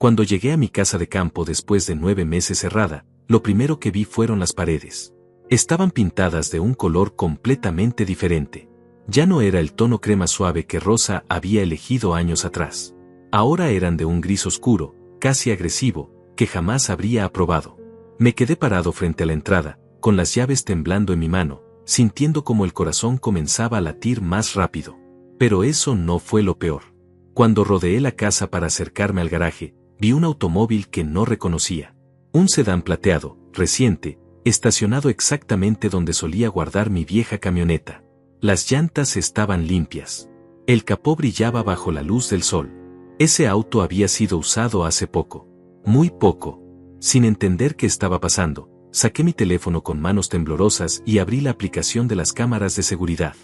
Cuando llegué a mi casa de campo después de 9 meses cerrada, lo primero que vi fueron las paredes. Estaban pintadas de un color completamente diferente. Ya no era el tono crema suave que Rosa había elegido años atrás. Ahora eran de un gris oscuro, casi agresivo, que jamás habría aprobado. Me quedé parado frente a la entrada, con las llaves temblando en mi mano, sintiendo como el corazón comenzaba a latir más rápido. Pero eso no fue lo peor. Cuando rodeé la casa para acercarme al garaje, vi un automóvil que no reconocía. Un sedán plateado, reciente, estacionado exactamente donde solía guardar mi vieja camioneta. Las llantas estaban limpias. El capó brillaba bajo la luz del sol. Ese auto había sido usado hace poco. Muy poco. Sin entender qué estaba pasando, saqué mi teléfono con manos temblorosas y abrí la aplicación de las cámaras de seguridad.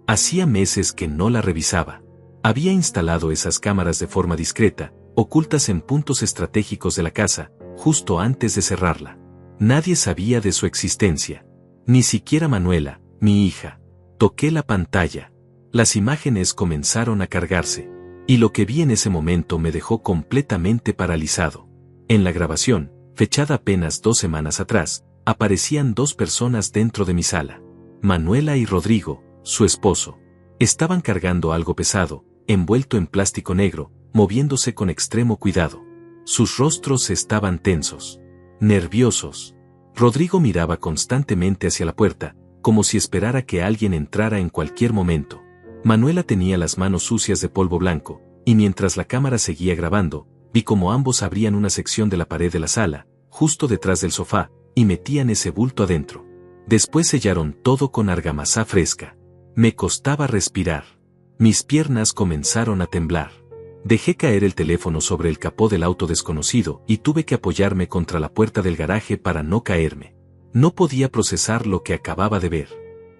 Hacía meses que no la revisaba. Había instalado esas cámaras de forma discreta, ocultas en puntos estratégicos de la casa, justo antes de cerrarla. Nadie sabía de su existencia. Ni siquiera Manuela, mi hija. Toqué la pantalla. Las imágenes comenzaron a cargarse. Y lo que vi en ese momento me dejó completamente paralizado. En la grabación, fechada apenas 2 semanas atrás, aparecían 2 personas dentro de mi sala. Manuela y Rodrigo, su esposo. Estaban cargando algo pesado, envuelto en plástico negro, moviéndose con extremo cuidado. Sus rostros estaban tensos, nerviosos. Rodrigo miraba constantemente hacia la puerta, como si esperara que alguien entrara en cualquier momento. Manuela tenía las manos sucias de polvo blanco, y mientras la cámara seguía grabando, vi como ambos abrían una sección de la pared de la sala, justo detrás del sofá, y metían ese bulto adentro. Después sellaron todo con argamasa fresca. Me costaba respirar. Mis piernas comenzaron a temblar. Dejé caer el teléfono sobre el capó del auto desconocido y tuve que apoyarme contra la puerta del garaje para no caerme. No podía procesar lo que acababa de ver.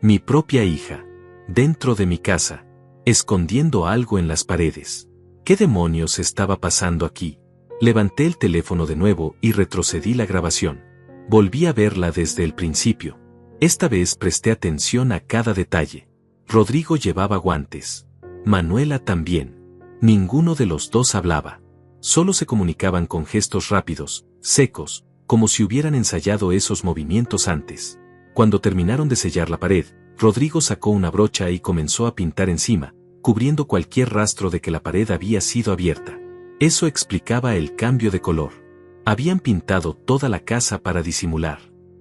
Mi propia hija. Dentro de mi casa. Escondiendo algo en las paredes. ¿Qué demonios estaba pasando aquí? Levanté el teléfono de nuevo y retrocedí la grabación. Volví a verla desde el principio. Esta vez presté atención a cada detalle. Rodrigo llevaba guantes. Manuela también. Ninguno de los dos hablaba. Solo se comunicaban con gestos rápidos, secos, como si hubieran ensayado esos movimientos antes. Cuando terminaron de sellar la pared, Rodrigo sacó una brocha y comenzó a pintar encima, cubriendo cualquier rastro de que la pared había sido abierta. Eso explicaba el cambio de color. Habían pintado toda la casa para disimular.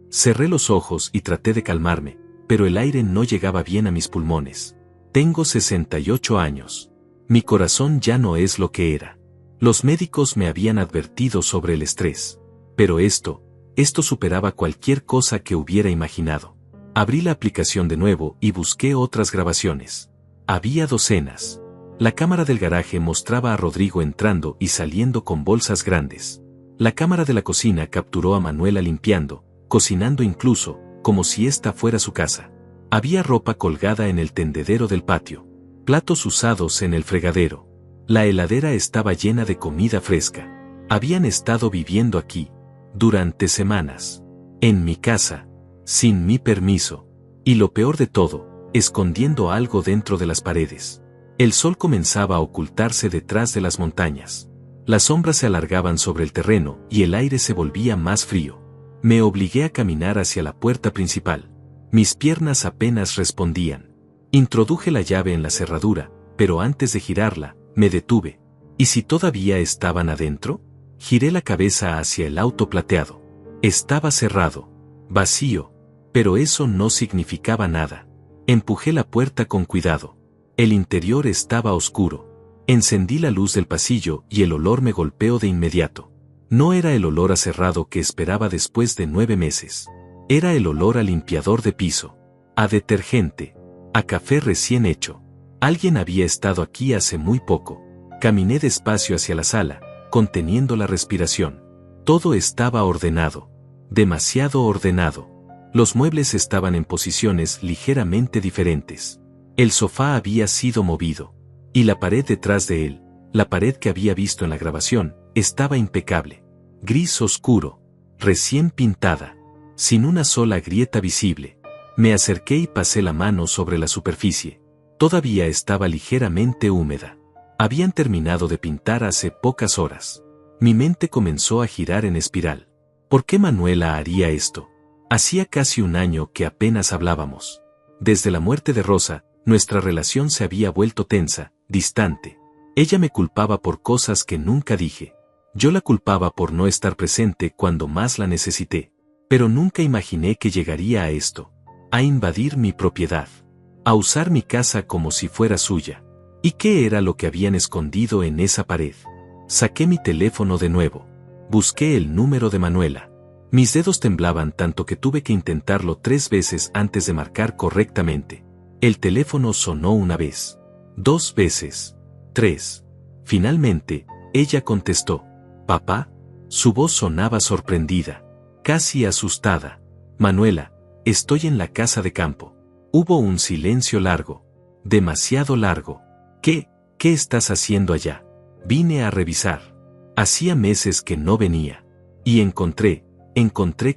Cerré los ojos y traté de calmarme, pero el aire no llegaba bien a mis pulmones. Tengo 68 años. Mi corazón ya no es lo que era. Los médicos me habían advertido sobre el estrés. Pero esto superaba cualquier cosa que hubiera imaginado. Abrí la aplicación de nuevo y busqué otras grabaciones. Había docenas. La cámara del garaje mostraba a Rodrigo entrando y saliendo con bolsas grandes. La cámara de la cocina capturó a Manuela limpiando, cocinando incluso, como si esta fuera su casa. Había ropa colgada en el tendedero del patio. Platos usados en el fregadero. La heladera estaba llena de comida fresca. Habían estado viviendo aquí. Durante semanas. En mi casa. Sin mi permiso. Y lo peor de todo, escondiendo algo dentro de las paredes. El sol comenzaba a ocultarse detrás de las montañas. Las sombras se alargaban sobre el terreno y el aire se volvía más frío. Me obligué a caminar hacia la puerta principal. Mis piernas apenas respondían. Introduje la llave en la cerradura, pero antes de girarla, me detuve. ¿Y si todavía estaban adentro? Giré la cabeza hacia el auto plateado. Estaba cerrado. Vacío. Pero eso no significaba nada. Empujé la puerta con cuidado. El interior estaba oscuro. Encendí la luz del pasillo y el olor me golpeó de inmediato. No era el olor a cerrado que esperaba después de 9 meses. Era el olor a limpiador de piso. A detergente. A café recién hecho. Alguien había estado aquí hace muy poco. Caminé despacio hacia la sala, conteniendo la respiración. Todo estaba ordenado. Demasiado ordenado. Los muebles estaban en posiciones ligeramente diferentes. El sofá había sido movido. Y la pared detrás de él, la pared que había visto en la grabación, estaba impecable. Gris oscuro. Recién pintada. Sin una sola grieta visible. Me acerqué y pasé la mano sobre la superficie. Todavía estaba ligeramente húmeda. Habían terminado de pintar hace pocas horas. Mi mente comenzó a girar en espiral. ¿Por qué Manuela haría esto? Hacía casi un año que apenas hablábamos. Desde la muerte de Rosa, nuestra relación se había vuelto tensa, distante. Ella me culpaba por cosas que nunca dije. Yo la culpaba por no estar presente cuando más la necesité. Pero nunca imaginé que llegaría a esto. A invadir mi propiedad. A usar mi casa como si fuera suya. ¿Y qué era lo que habían escondido en esa pared? Saqué mi teléfono de nuevo. Busqué el número de Manuela. Mis dedos temblaban tanto que tuve que intentarlo 3 veces antes de marcar correctamente. El teléfono sonó una vez. 2 veces. 3. Finalmente, ella contestó. ¿Papá? Su voz sonaba sorprendida. Casi asustada. Manuela, estoy en la casa de campo. Hubo un silencio largo. Demasiado largo. ¿Qué estás haciendo allá? Vine a revisar. Hacía meses que no venía. Y encontré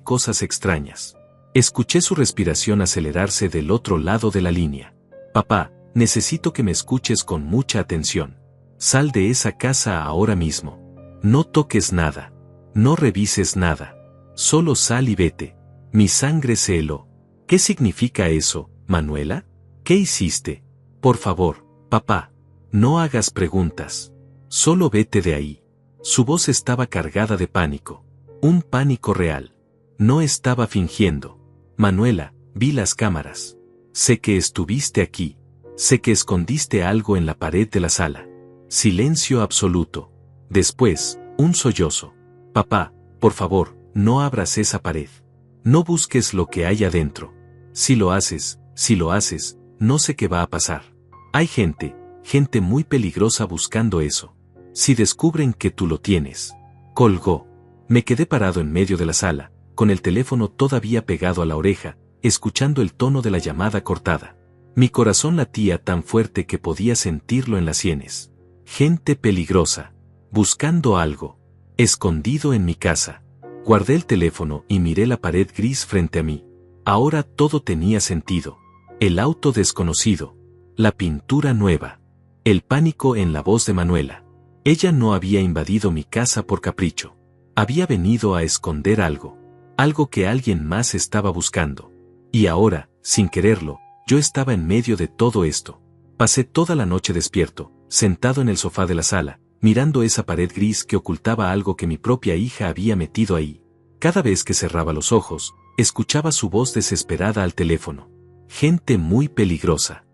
cosas extrañas. Escuché su respiración acelerarse del otro lado de la línea. Papá, necesito que me escuches con mucha atención. Sal de esa casa ahora mismo. No toques nada. No revises nada. Solo sal y vete. Mi sangre se heló. ¿Qué significa eso, Manuela? ¿Qué hiciste? Por favor, papá. No hagas preguntas. Solo vete de ahí. Su voz estaba cargada de pánico. Un pánico real. No estaba fingiendo. Manuela, vi las cámaras. Sé que estuviste aquí. Sé que escondiste algo en la pared de la sala. Silencio absoluto. Después, un sollozo. Papá, por favor, no abras esa pared. No busques lo que hay adentro. Si lo haces, no sé qué va a pasar. Hay gente muy peligrosa buscando eso. Si descubren que tú lo tienes. Colgó. Me quedé parado en medio de la sala, con el teléfono todavía pegado a la oreja, escuchando el tono de la llamada cortada. Mi corazón latía tan fuerte que podía sentirlo en las sienes. Gente peligrosa. Buscando algo. Escondido en mi casa. Guardé el teléfono y miré la pared gris frente a mí. Ahora todo tenía sentido. El auto desconocido. La pintura nueva. El pánico en la voz de Manuela. Ella no había invadido mi casa por capricho. Había venido a esconder algo. Algo que alguien más estaba buscando. Y ahora, sin quererlo, yo estaba en medio de todo esto. Pasé toda la noche despierto, sentado en el sofá de la sala, mirando esa pared gris que ocultaba algo que mi propia hija había metido ahí. Cada vez que cerraba los ojos, escuchaba su voz desesperada al teléfono. Gente muy peligrosa.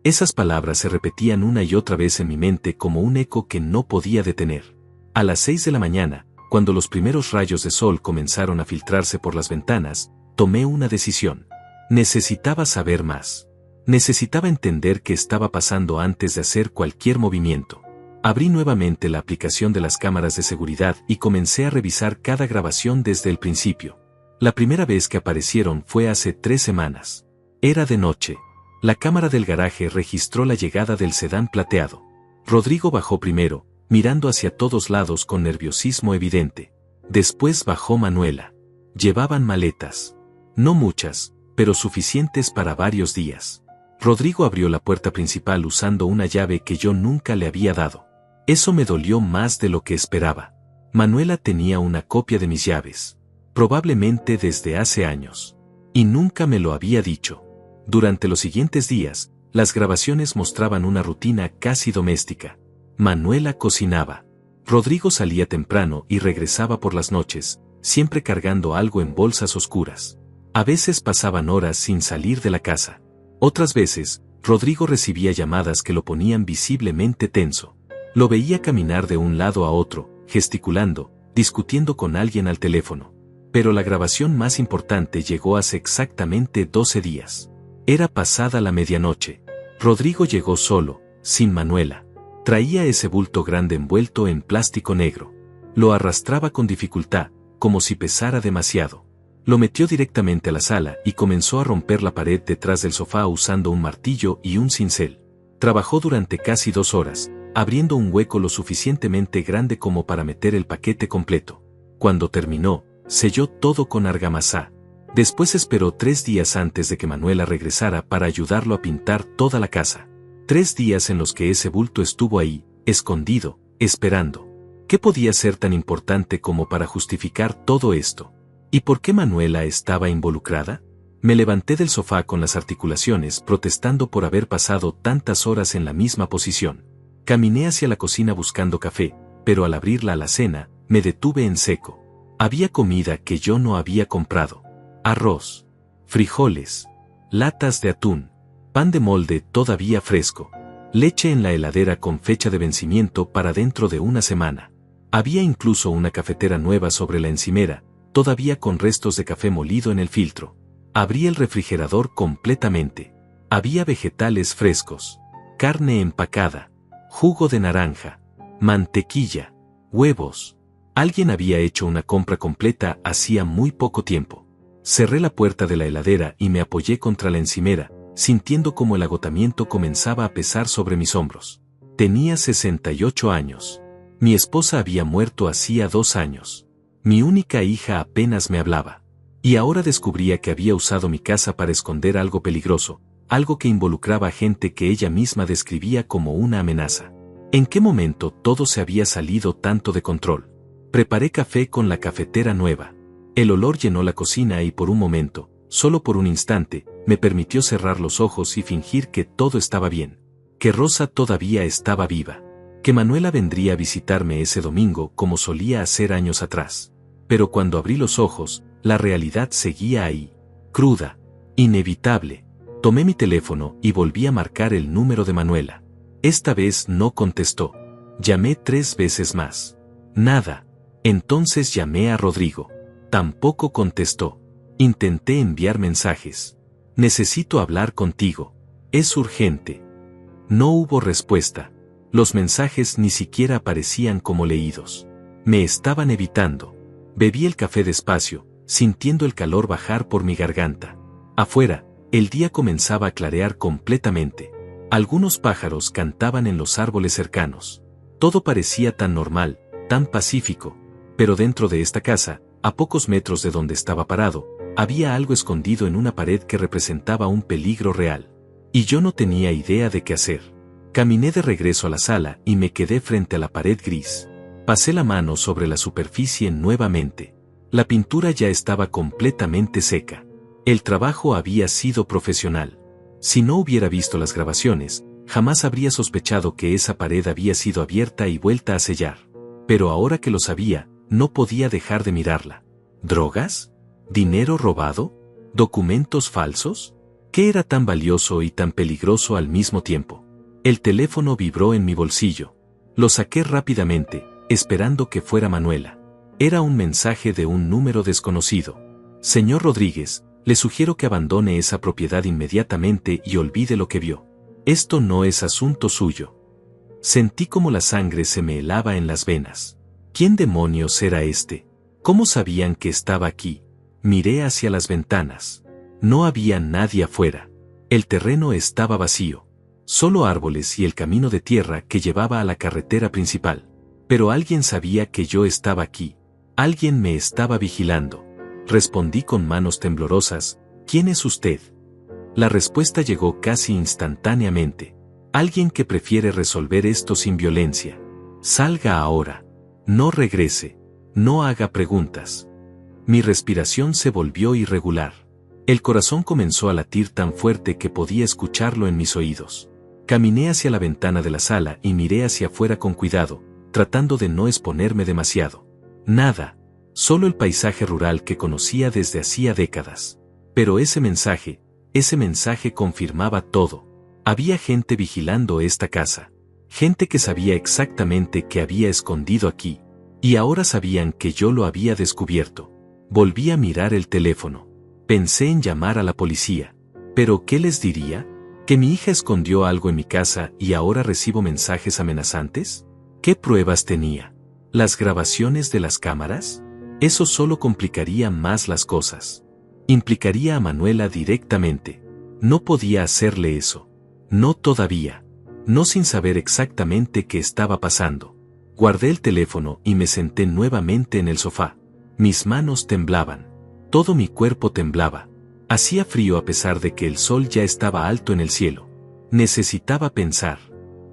Esas palabras se repetían una y otra vez en mi mente como un eco que no podía detener. A las 6 de la mañana, cuando los primeros rayos de sol comenzaron a filtrarse por las ventanas, tomé una decisión. Necesitaba saber más. Necesitaba entender qué estaba pasando antes de hacer cualquier movimiento. Abrí nuevamente la aplicación de las cámaras de seguridad y comencé a revisar cada grabación desde el principio. La primera vez que aparecieron fue hace 3 semanas. Era de noche. La cámara del garaje registró la llegada del sedán plateado. Rodrigo bajó primero, mirando hacia todos lados con nerviosismo evidente. Después bajó Manuela. Llevaban maletas. No muchas, pero suficientes para varios días. Rodrigo abrió la puerta principal usando una llave que yo nunca le había dado. Eso me dolió más de lo que esperaba. Manuela tenía una copia de mis llaves. Probablemente desde hace años. Y nunca me lo había dicho. Durante los siguientes días, las grabaciones mostraban una rutina casi doméstica. Manuela cocinaba. Rodrigo salía temprano y regresaba por las noches, siempre cargando algo en bolsas oscuras. A veces pasaban horas sin salir de la casa. Otras veces, Rodrigo recibía llamadas que lo ponían visiblemente tenso. Lo veía caminar de un lado a otro, gesticulando, discutiendo con alguien al teléfono. Pero la grabación más importante llegó hace exactamente 12 días. Era pasada la medianoche. Rodrigo llegó solo, sin Manuela. Traía ese bulto grande envuelto en plástico negro. Lo arrastraba con dificultad, como si pesara demasiado. Lo metió directamente a la sala y comenzó a romper la pared detrás del sofá usando un martillo y un cincel. Trabajó durante casi 2 horas, abriendo un hueco lo suficientemente grande como para meter el paquete completo. Cuando terminó, selló todo con argamasa. Después esperó 3 días antes de que Manuela regresara para ayudarlo a pintar toda la casa. 3 días en los que ese bulto estuvo ahí, escondido, esperando. ¿Qué podía ser tan importante como para justificar todo esto? ¿Y por qué Manuela estaba involucrada? Me levanté del sofá con las articulaciones protestando por haber pasado tantas horas en la misma posición. Caminé hacia la cocina buscando café, pero al abrir la alacena, me detuve en seco. Había comida que yo no había comprado. Arroz, frijoles, latas de atún, pan de molde todavía fresco, leche en la heladera con fecha de vencimiento para dentro de una semana. Había incluso una cafetera nueva sobre la encimera, todavía con restos de café molido en el filtro. Abrí el refrigerador completamente. Había vegetales frescos, carne empacada, jugo de naranja, mantequilla, huevos. Alguien había hecho una compra completa hacía muy poco tiempo. Cerré la puerta de la heladera y me apoyé contra la encimera, sintiendo como el agotamiento comenzaba a pesar sobre mis hombros. Tenía 68 años. Mi esposa había muerto hacía 2 años. Mi única hija apenas me hablaba. Y ahora descubría que había usado mi casa para esconder algo peligroso, algo que involucraba a gente que ella misma describía como una amenaza. ¿En qué momento todo se había salido tanto de control? Preparé café con la cafetera nueva. El olor llenó la cocina y por un momento, solo por un instante, me permitió cerrar los ojos y fingir que todo estaba bien. Que Rosa todavía estaba viva. Que Manuela vendría a visitarme ese domingo como solía hacer años atrás. Pero cuando abrí los ojos, la realidad seguía ahí. Cruda. Inevitable. Tomé mi teléfono y volví a marcar el número de Manuela. Esta vez no contestó. Llamé 3 veces más. Nada. Entonces llamé a Rodrigo. Tampoco contestó. Intenté enviar mensajes. Necesito hablar contigo. Es urgente. No hubo respuesta. Los mensajes ni siquiera aparecían como leídos. Me estaban evitando. Bebí el café despacio, sintiendo el calor bajar por mi garganta. Afuera, el día comenzaba a clarear completamente. Algunos pájaros cantaban en los árboles cercanos. Todo parecía tan normal, tan pacífico. Pero dentro de esta casa, a pocos metros de donde estaba parado, había algo escondido en una pared que representaba un peligro real. Y yo no tenía idea de qué hacer. Caminé de regreso a la sala y me quedé frente a la pared gris. Pasé la mano sobre la superficie nuevamente. La pintura ya estaba completamente seca. El trabajo había sido profesional. Si no hubiera visto las grabaciones, jamás habría sospechado que esa pared había sido abierta y vuelta a sellar. Pero ahora que lo sabía, no podía dejar de mirarla. ¿Drogas? ¿Dinero robado? ¿Documentos falsos? ¿Qué era tan valioso y tan peligroso al mismo tiempo? El teléfono vibró en mi bolsillo. Lo saqué rápidamente, esperando que fuera Manuela. Era un mensaje de un número desconocido. Señor Rodríguez, le sugiero que abandone esa propiedad inmediatamente y olvide lo que vio. Esto no es asunto suyo. Sentí como la sangre se me helaba en las venas. ¿Quién demonios era este? ¿Cómo sabían que estaba aquí? Miré hacia las ventanas. No había nadie afuera. El terreno estaba vacío. Solo árboles y el camino de tierra que llevaba a la carretera principal. Pero alguien sabía que yo estaba aquí. Alguien me estaba vigilando. Respondí con manos temblorosas, ¿quién es usted? La respuesta llegó casi instantáneamente. Alguien que prefiere resolver esto sin violencia. Salga ahora. No regrese. No haga preguntas. Mi respiración se volvió irregular. El corazón comenzó a latir tan fuerte que podía escucharlo en mis oídos. Caminé hacia la ventana de la sala y miré hacia afuera con cuidado, tratando de no exponerme demasiado. Nada. Solo el paisaje rural que conocía desde hacía décadas. Pero ese mensaje confirmaba todo. Había gente vigilando esta casa. Gente que sabía exactamente qué había escondido aquí. Y ahora sabían que yo lo había descubierto. Volví a mirar el teléfono. Pensé en llamar a la policía. ¿Pero qué les diría? ¿Que mi hija escondió algo en mi casa y ahora recibo mensajes amenazantes? ¿Qué pruebas tenía? ¿Las grabaciones de las cámaras? Eso solo complicaría más las cosas. Implicaría a Manuela directamente. No podía hacerle eso. No todavía. No sin saber exactamente qué estaba pasando. Guardé el teléfono y me senté nuevamente en el sofá. Mis manos temblaban. Todo mi cuerpo temblaba. Hacía frío a pesar de que el sol ya estaba alto en el cielo. Necesitaba pensar.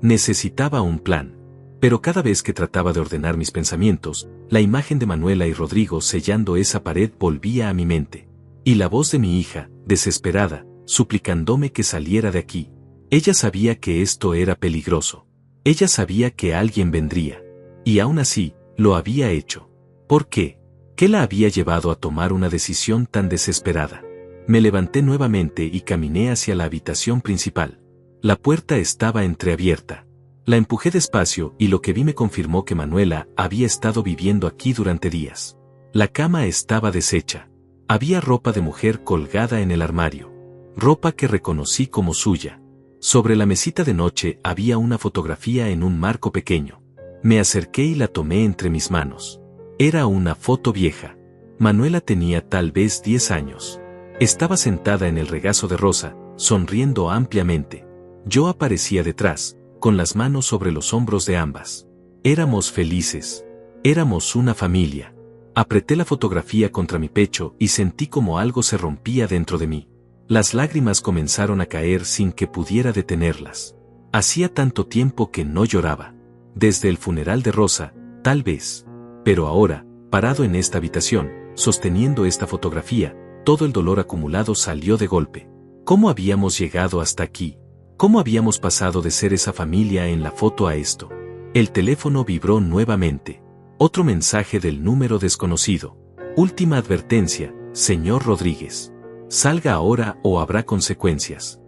Necesitaba un plan. Pero cada vez que trataba de ordenar mis pensamientos, la imagen de Manuela y Rodrigo sellando esa pared volvía a mi mente. Y la voz de mi hija, desesperada, suplicándome que saliera de aquí. Ella sabía que esto era peligroso. Ella sabía que alguien vendría. Y aún así, lo había hecho. ¿Por qué? ¿Qué la había llevado a tomar una decisión tan desesperada? Me levanté nuevamente y caminé hacia la habitación principal. La puerta estaba entreabierta. La empujé despacio y lo que vi me confirmó que Manuela había estado viviendo aquí durante días. La cama estaba deshecha. Había ropa de mujer colgada en el armario. Ropa que reconocí como suya. Sobre la mesita de noche había una fotografía en un marco pequeño. Me acerqué y la tomé entre mis manos. Era una foto vieja. Manuela tenía tal vez 10 años. Estaba sentada en el regazo de Rosa, sonriendo ampliamente. Yo aparecía detrás, con las manos sobre los hombros de ambas. Éramos felices. Éramos una familia. Apreté la fotografía contra mi pecho y sentí como algo se rompía dentro de mí. Las lágrimas comenzaron a caer sin que pudiera detenerlas. Hacía tanto tiempo que no lloraba. Desde el funeral de Rosa, tal vez. Pero ahora, parado en esta habitación, sosteniendo esta fotografía, todo el dolor acumulado salió de golpe. ¿Cómo habíamos llegado hasta aquí? ¿Cómo habíamos pasado de ser esa familia en la foto a esto? El teléfono vibró nuevamente. Otro mensaje del número desconocido. Última advertencia, señor Rodríguez. Salga ahora o habrá consecuencias.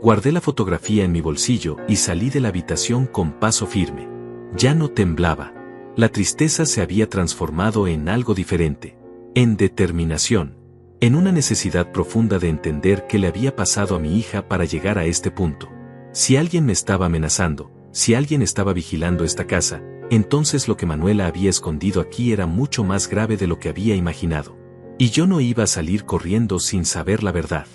Guardé la fotografía en mi bolsillo y salí de la habitación con paso firme. Ya no temblaba. La tristeza se había transformado en algo diferente. En determinación. En una necesidad profunda de entender qué le había pasado a mi hija para llegar a este punto. Si alguien me estaba amenazando, si alguien estaba vigilando esta casa, entonces lo que Manuela había escondido aquí era mucho más grave de lo que había imaginado. Y yo no iba a salir corriendo sin saber la verdad.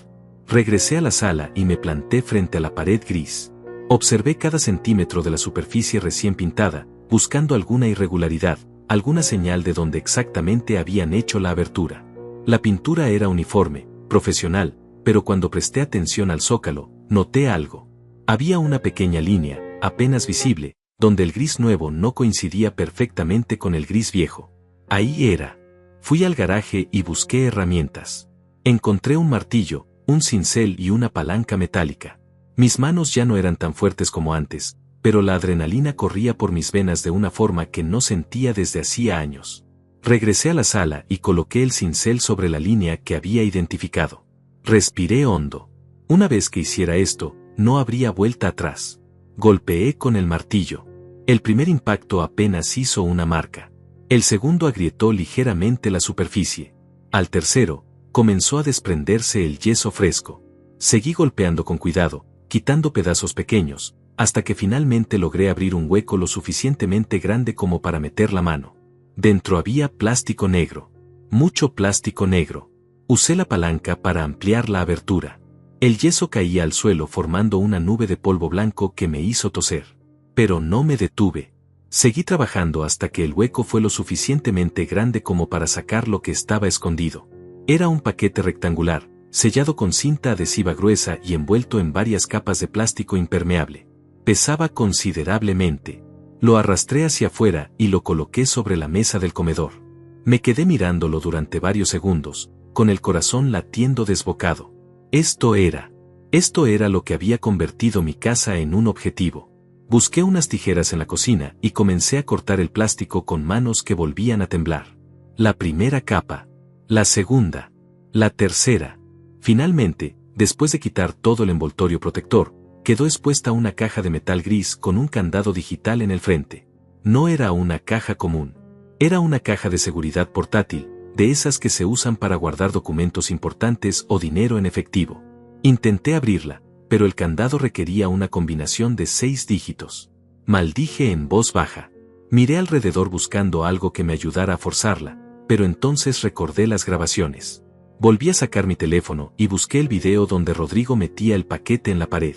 Regresé a la sala y me planté frente a la pared gris. Observé cada centímetro de la superficie recién pintada, buscando alguna irregularidad, alguna señal de donde exactamente habían hecho la abertura. La pintura era uniforme, profesional, pero cuando presté atención al zócalo, noté algo. Había una pequeña línea, apenas visible, donde el gris nuevo no coincidía perfectamente con el gris viejo. Ahí era. Fui al garaje y busqué herramientas. Encontré un martillo, un cincel y una palanca metálica. Mis manos ya no eran tan fuertes como antes, pero la adrenalina corría por mis venas de una forma que no sentía desde hacía años. Regresé a la sala y coloqué el cincel sobre la línea que había identificado. Respiré hondo. Una vez que hiciera esto, no habría vuelta atrás. Golpeé con el martillo. El primer impacto apenas hizo una marca. El segundo agrietó ligeramente la superficie. Al tercero, comenzó a desprenderse el yeso fresco. Seguí golpeando con cuidado, quitando pedazos pequeños, hasta que finalmente logré abrir un hueco lo suficientemente grande como para meter la mano. Dentro había plástico negro. Mucho plástico negro. Usé la palanca para ampliar la abertura. El yeso caía al suelo formando una nube de polvo blanco que me hizo toser. Pero no me detuve. Seguí trabajando hasta que el hueco fue lo suficientemente grande como para sacar lo que estaba escondido. Era un paquete rectangular, sellado con cinta adhesiva gruesa y envuelto en varias capas de plástico impermeable. Pesaba considerablemente. Lo arrastré hacia afuera y lo coloqué sobre la mesa del comedor. Me quedé mirándolo durante varios segundos, con el corazón latiendo desbocado. Esto era lo que había convertido mi casa en un objetivo. Busqué unas tijeras en la cocina y comencé a cortar el plástico con manos que volvían a temblar. La primera capa, la segunda, la tercera. Finalmente, después de quitar todo el envoltorio protector, quedó expuesta una caja de metal gris con un candado digital en el frente. No era una caja común. Era una caja de seguridad portátil, de esas que se usan para guardar documentos importantes o dinero en efectivo. Intenté abrirla, pero el candado requería una combinación de 6 dígitos. Maldije en voz baja. Miré alrededor buscando algo que me ayudara a forzarla, pero entonces recordé las grabaciones. Volví a sacar mi teléfono y busqué el video donde Rodrigo metía el paquete en la pared.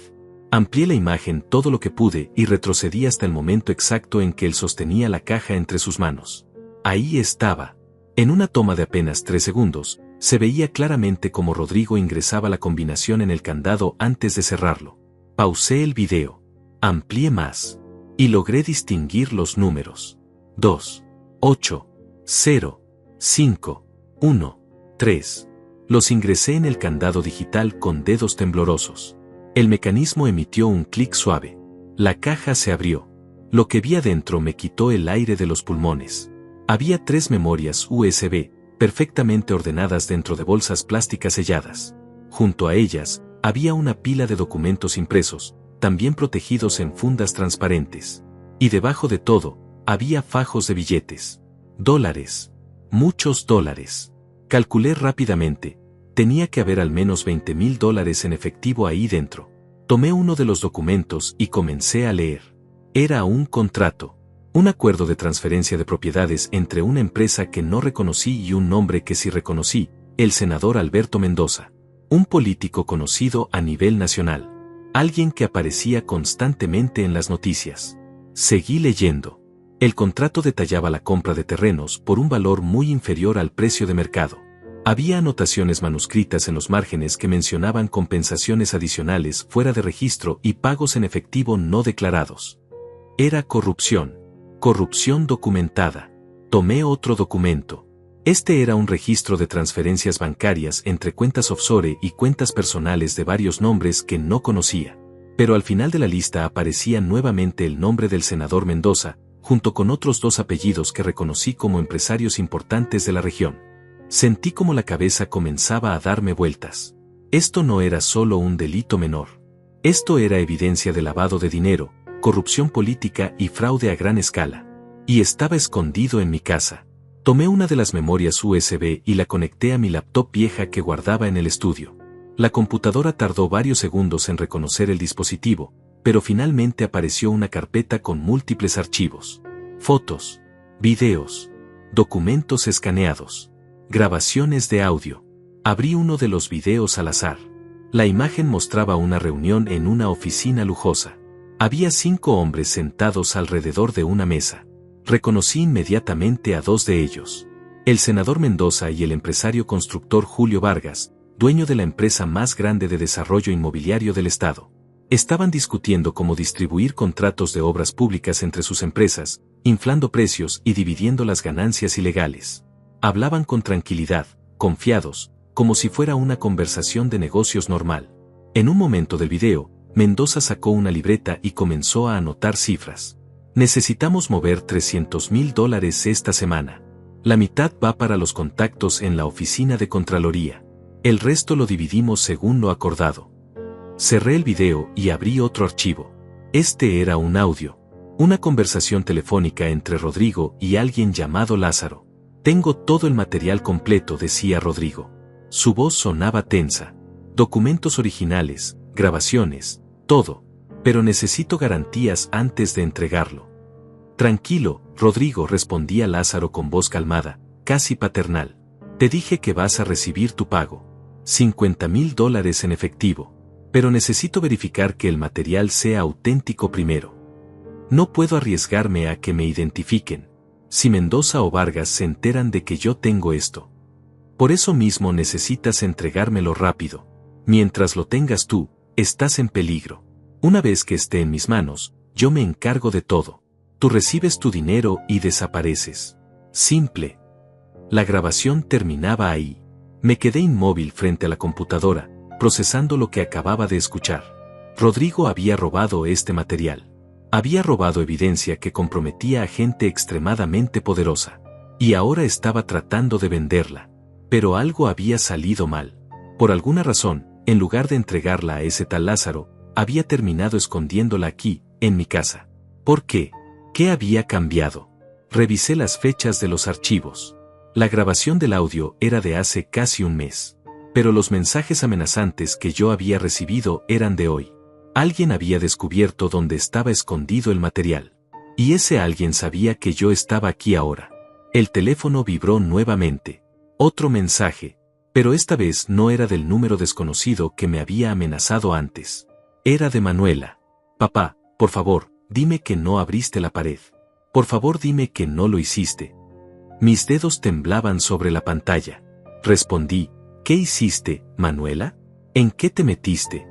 Amplié la imagen todo lo que pude y retrocedí hasta el momento exacto en que él sostenía la caja entre sus manos. Ahí estaba. En una toma de apenas 3 segundos, se veía claramente cómo Rodrigo ingresaba la combinación en el candado antes de cerrarlo. Pausé el video. Amplié más. y logré distinguir los números. 2, 8, 0, 5, 1, 3. Los ingresé en el candado digital con dedos temblorosos. El mecanismo emitió un clic suave. La caja se abrió. Lo que vi adentro me quitó el aire de los pulmones. Había 3 memorias USB, perfectamente ordenadas dentro de bolsas plásticas selladas. Junto a ellas, había una pila de documentos impresos, también protegidos en fundas transparentes. Y debajo de todo, había fajos de billetes. Dólares. Muchos dólares. Calculé rápidamente. Tenía que haber al menos $20,000 en efectivo ahí dentro. Tomé uno de los documentos y comencé a leer. Era un contrato. Un acuerdo de transferencia de propiedades entre una empresa que no reconocí y un nombre que sí reconocí, el senador Alberto Mendoza. Un político conocido a nivel nacional. Alguien que aparecía constantemente en las noticias. Seguí leyendo. El contrato detallaba la compra de terrenos por un valor muy inferior al precio de mercado. Había anotaciones manuscritas en los márgenes que mencionaban compensaciones adicionales fuera de registro y pagos en efectivo no declarados. Era corrupción. Corrupción documentada. Tomé otro documento. Este era un registro de transferencias bancarias entre cuentas offshore y cuentas personales de varios nombres que no conocía. Pero al final de la lista aparecía nuevamente el nombre del senador Mendoza, junto con otros 2 apellidos que reconocí como empresarios importantes de la región. Sentí como la cabeza comenzaba a darme vueltas. Esto no era solo un delito menor. Esto era evidencia de lavado de dinero, corrupción política y fraude a gran escala. Y estaba escondido en mi casa. Tomé una de las memorias USB y la conecté a mi laptop vieja que guardaba en el estudio. La computadora tardó varios segundos en reconocer el dispositivo, pero finalmente apareció una carpeta con múltiples archivos. Fotos, videos, documentos escaneados, grabaciones de audio. Abrí uno de los videos al azar. La imagen mostraba una reunión en una oficina lujosa. Había 5 hombres sentados alrededor de una mesa. Reconocí inmediatamente a 2 de ellos. El senador Mendoza y el empresario constructor Julio Vargas, dueño de la empresa más grande de desarrollo inmobiliario del estado. Estaban discutiendo cómo distribuir contratos de obras públicas entre sus empresas, inflando precios y dividiendo las ganancias ilegales. Hablaban con tranquilidad, confiados, como si fuera una conversación de negocios normal. En un momento del video, Mendoza sacó una libreta y comenzó a anotar cifras. Necesitamos mover $300,000 esta semana. La mitad va para los contactos en la oficina de Contraloría. El resto lo dividimos según lo acordado. Cerré el video y abrí otro archivo. Este era un audio. Una conversación telefónica entre Rodrigo y alguien llamado Lázaro. Tengo todo el material completo, decía Rodrigo. Su voz sonaba tensa. Documentos originales, grabaciones, todo. Pero necesito garantías antes de entregarlo. Tranquilo, Rodrigo, respondía Lázaro con voz calmada, casi paternal. Te dije que vas a recibir tu pago. $50,000 en efectivo. Pero necesito verificar que el material sea auténtico primero. No puedo arriesgarme a que me identifiquen. Si Mendoza o Vargas se enteran de que yo tengo esto. Por eso mismo necesitas entregármelo rápido. Mientras lo tengas tú, estás en peligro. Una vez que esté en mis manos, yo me encargo de todo. Tú recibes tu dinero y desapareces. Simple. La grabación terminaba ahí. Me quedé inmóvil frente a la computadora, procesando lo que acababa de escuchar. Rodrigo había robado este material. Había robado evidencia que comprometía a gente extremadamente poderosa. Y ahora estaba tratando de venderla. Pero algo había salido mal. Por alguna razón, en lugar de entregarla a ese tal Lázaro, había terminado escondiéndola aquí, en mi casa. ¿Por qué? ¿Qué había cambiado? Revisé las fechas de los archivos. La grabación del audio era de hace casi un mes. Pero los mensajes amenazantes que yo había recibido eran de hoy. Alguien había descubierto dónde estaba escondido el material. Y ese alguien sabía que yo estaba aquí ahora. El teléfono vibró nuevamente. Otro mensaje. Pero esta vez no era del número desconocido que me había amenazado antes. Era de Manuela. Papá, por favor, dime que no abriste la pared. Por favor, dime que no lo hiciste. Mis dedos temblaban sobre la pantalla. Respondí, ¿qué hiciste, Manuela? ¿En qué te metiste?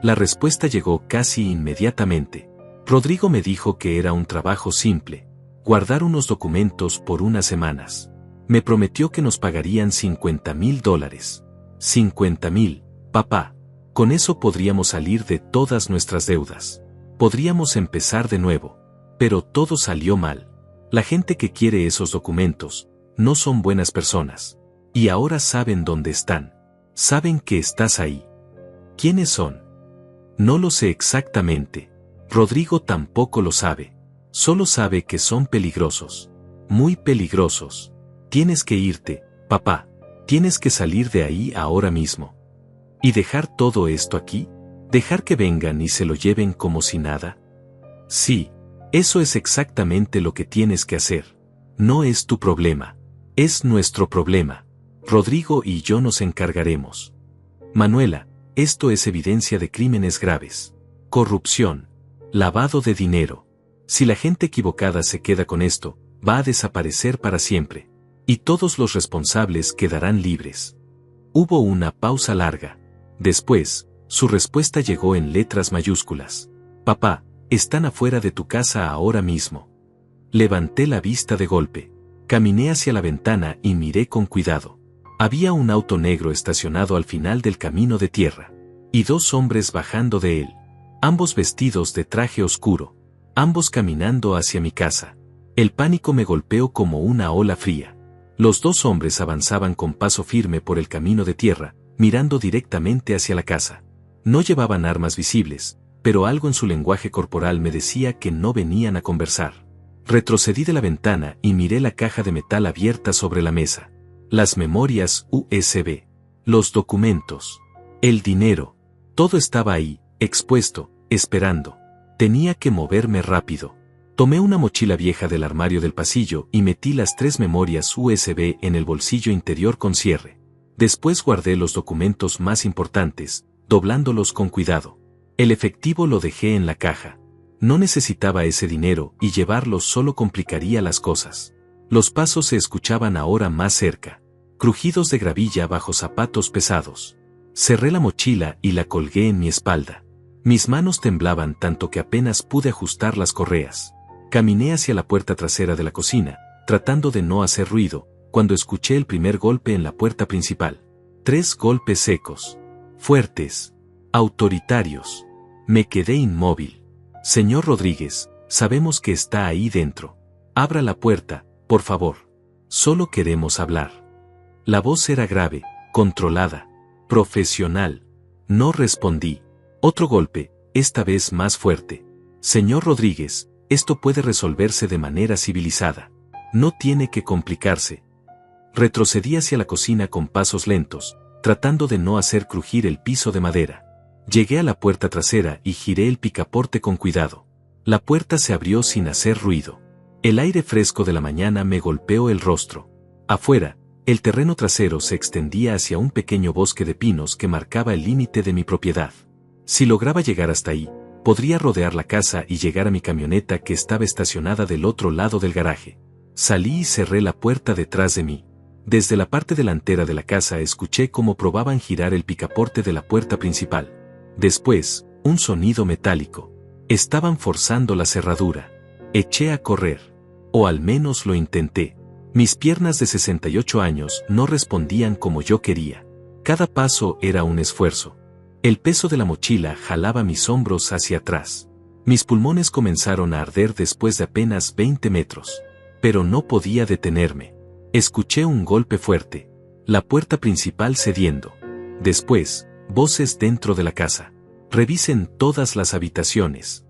La respuesta llegó casi inmediatamente. Rodrigo me dijo que era un trabajo simple, guardar unos documentos por unas semanas. Me prometió que nos pagarían $50,000. 50,000, papá. Con eso podríamos salir de todas nuestras deudas. Podríamos empezar de nuevo. Pero todo salió mal. La gente que quiere esos documentos no son buenas personas. Y ahora saben dónde están. Saben que estás ahí. ¿Quiénes son? No lo sé exactamente. Rodrigo tampoco lo sabe. Solo sabe que son peligrosos. Muy peligrosos. Tienes que irte, papá. Tienes que salir de ahí ahora mismo. ¿Y dejar todo esto aquí? ¿Dejar que vengan y se lo lleven como si nada? Sí, eso es exactamente lo que tienes que hacer. No es tu problema. Es nuestro problema. Rodrigo y yo nos encargaremos. Manuela, esto es evidencia de crímenes graves. Corrupción. Lavado de dinero. Si la gente equivocada se queda con esto, va a desaparecer para siempre. Y todos los responsables quedarán libres. Hubo una pausa larga. Después, su respuesta llegó en letras mayúsculas. Papá, están afuera de tu casa ahora mismo. Levanté la vista de golpe. Caminé hacia la ventana y miré con cuidado. Había un auto negro estacionado al final del camino de tierra. Y dos hombres bajando de él. Ambos vestidos de traje oscuro. Ambos caminando hacia mi casa. El pánico me golpeó como una ola fría. Los dos hombres avanzaban con paso firme por el camino de tierra, mirando directamente hacia la casa. No llevaban armas visibles, pero algo en su lenguaje corporal me decía que no venían a conversar. Retrocedí de la ventana y miré la caja de metal abierta sobre la mesa. Las memorias USB. Los documentos. El dinero. Todo estaba ahí, expuesto, esperando. Tenía que moverme rápido. Tomé una mochila vieja del armario del pasillo y metí las 3 memorias USB en el bolsillo interior con cierre. Después guardé los documentos más importantes, doblándolos con cuidado. El efectivo lo dejé en la caja. No necesitaba ese dinero y llevarlo solo complicaría las cosas. Los pasos se escuchaban ahora más cerca. Crujidos de gravilla bajo zapatos pesados. Cerré la mochila y la colgué en mi espalda. Mis manos temblaban tanto que apenas pude ajustar las correas. Caminé hacia la puerta trasera de la cocina, tratando de no hacer ruido, cuando escuché el primer golpe en la puerta principal. 3 golpes secos. Fuertes. Autoritarios. Me quedé inmóvil. Señor Rodríguez, sabemos que está ahí dentro. Abra la puerta, por favor. Solo queremos hablar. La voz era grave, controlada, profesional. No respondí. Otro golpe, esta vez más fuerte. Señor Rodríguez, esto puede resolverse de manera civilizada. No tiene que complicarse. Retrocedí hacia la cocina con pasos lentos, tratando de no hacer crujir el piso de madera. Llegué a la puerta trasera y giré el picaporte con cuidado. La puerta se abrió sin hacer ruido. El aire fresco de la mañana me golpeó el rostro. Afuera, el terreno trasero se extendía hacia un pequeño bosque de pinos que marcaba el límite de mi propiedad. Si lograba llegar hasta ahí, podría rodear la casa y llegar a mi camioneta que estaba estacionada del otro lado del garaje. Salí y cerré la puerta detrás de mí. Desde la parte delantera de la casa escuché cómo probaban girar el picaporte de la puerta principal. Después, un sonido metálico. Estaban forzando la cerradura. Eché a correr. O al menos lo intenté. Mis piernas de 68 años no respondían como yo quería. Cada paso era un esfuerzo. El peso de la mochila jalaba mis hombros hacia atrás. Mis pulmones comenzaron a arder después de apenas 20 metros. Pero no podía detenerme. Escuché un golpe fuerte. La puerta principal cediendo. Después, voces dentro de la casa. Revisen todas las habitaciones.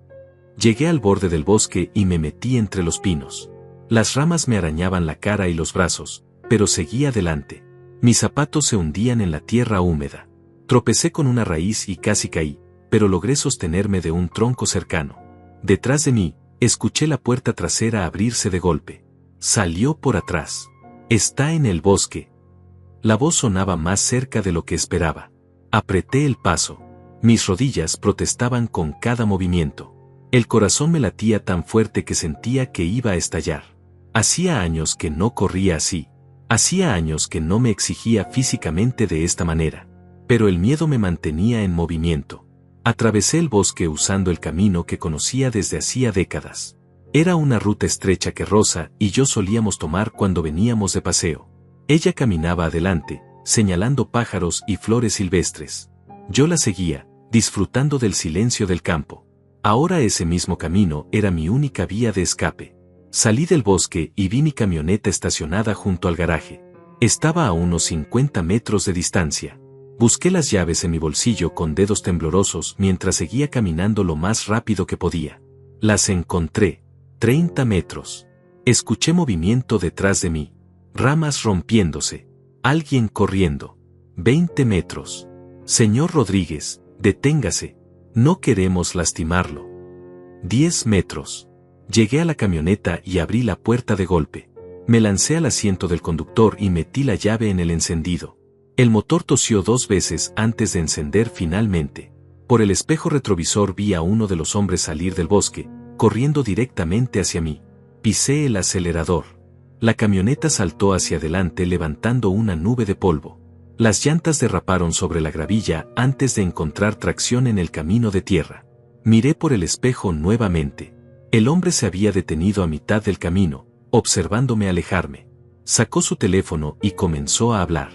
Llegué al borde del bosque y me metí entre los pinos. Las ramas me arañaban la cara y los brazos, pero seguí adelante. Mis zapatos se hundían en la tierra húmeda. Tropecé con una raíz y casi caí, pero logré sostenerme de un tronco cercano. Detrás de mí, escuché la puerta trasera abrirse de golpe. Salió por atrás. Está en el bosque. La voz sonaba más cerca de lo que esperaba. Apreté el paso. Mis rodillas protestaban con cada movimiento. El corazón me latía tan fuerte que sentía que iba a estallar. Hacía años que no corría así. Hacía años que no me exigía físicamente de esta manera. Pero el miedo me mantenía en movimiento. Atravesé el bosque usando el camino que conocía desde hacía décadas. Era una ruta estrecha que Rosa y yo solíamos tomar cuando veníamos de paseo. Ella caminaba adelante, señalando pájaros y flores silvestres. Yo la seguía, disfrutando del silencio del campo. Ahora ese mismo camino era mi única vía de escape. Salí del bosque y vi mi camioneta estacionada junto al garaje. Estaba a unos 50 metros de distancia. Busqué las llaves en mi bolsillo con dedos temblorosos mientras seguía caminando lo más rápido que podía. Las encontré. 30 metros. Escuché movimiento detrás de mí. Ramas rompiéndose. Alguien corriendo. 20 metros. Señor Rodríguez, deténgase. No queremos lastimarlo. 10 metros. Llegué a la camioneta y abrí la puerta de golpe. Me lancé al asiento del conductor y metí la llave en el encendido. El motor tosió 2 veces antes de encender finalmente. Por el espejo retrovisor vi a uno de los hombres salir del bosque, corriendo directamente hacia mí. Pisé el acelerador. La camioneta saltó hacia adelante levantando una nube de polvo. Las llantas derraparon sobre la gravilla antes de encontrar tracción en el camino de tierra. Miré por el espejo nuevamente. El hombre se había detenido a mitad del camino, observándome alejarme. Sacó su teléfono y comenzó a hablar.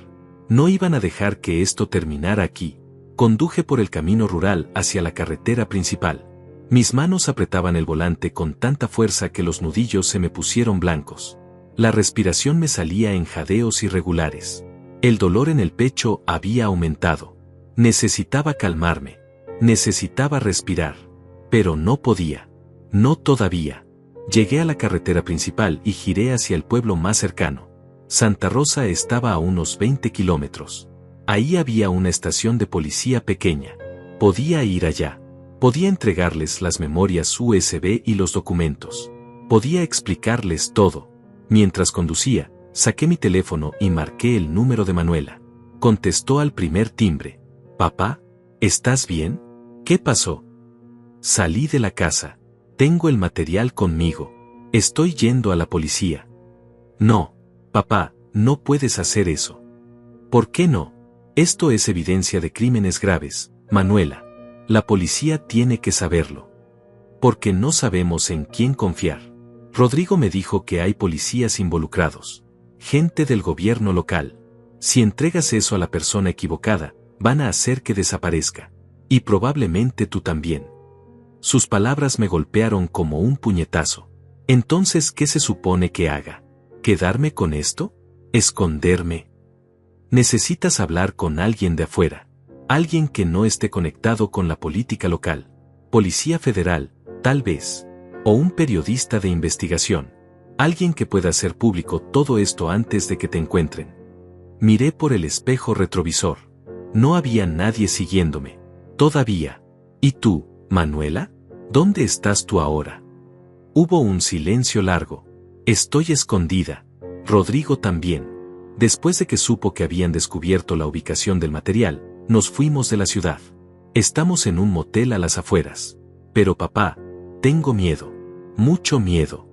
No iban a dejar que esto terminara aquí. Conduje por el camino rural hacia la carretera principal. Mis manos apretaban el volante con tanta fuerza que los nudillos se me pusieron blancos. La respiración me salía en jadeos irregulares. El dolor en el pecho había aumentado. Necesitaba calmarme. Necesitaba respirar. Pero no podía. No todavía. Llegué a la carretera principal y giré hacia el pueblo más cercano. Santa Rosa estaba a unos 20 kilómetros. Ahí había una estación de policía pequeña. Podía ir allá. Podía entregarles las memorias USB y los documentos. Podía explicarles todo. Mientras conducía, saqué mi teléfono y marqué el número de Manuela. Contestó al primer timbre. «Papá, ¿estás bien? ¿Qué pasó?» Salí de la casa. Tengo el material conmigo. Estoy yendo a la policía. No, papá, no puedes hacer eso. ¿Por qué no? Esto es evidencia de crímenes graves, Manuela. La policía tiene que saberlo. Porque no sabemos en quién confiar. Rodrigo me dijo que hay policías involucrados. Gente del gobierno local. Si entregas eso a la persona equivocada, van a hacer que desaparezca. Y probablemente tú también. Sus palabras me golpearon como un puñetazo. Entonces, ¿qué se supone que haga? ¿Quedarme con esto? ¿Esconderme? Necesitas hablar con alguien de afuera. Alguien que no esté conectado con la política local. Policía federal, tal vez. O un periodista de investigación. Alguien que pueda hacer público todo esto antes de que te encuentren. Miré por el espejo retrovisor. No había nadie siguiéndome. Todavía. ¿Y tú, Manuela? ¿Dónde estás tú ahora? Hubo un silencio largo. Estoy escondida. Rodrigo también. Después de que supo que habían descubierto la ubicación del material, nos fuimos de la ciudad. Estamos en un motel a las afueras. Pero papá, tengo miedo. Mucho miedo.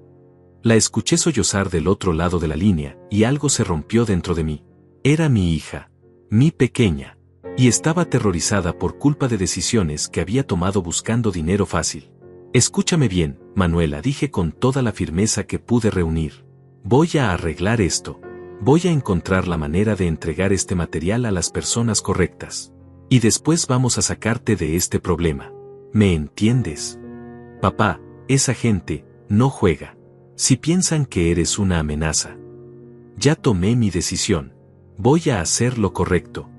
La escuché sollozar del otro lado de la línea y algo se rompió dentro de mí. Era mi hija. Mi pequeña. Y estaba aterrorizada por culpa de decisiones que había tomado buscando dinero fácil. Escúchame bien, Manuela, dije con toda la firmeza que pude reunir. Voy a arreglar esto. Voy a encontrar la manera de entregar este material a las personas correctas. Y después vamos a sacarte de este problema. ¿Me entiendes? Papá, esa gente no juega. Si piensan que eres una amenaza. Ya tomé mi decisión. Voy a hacer lo correcto.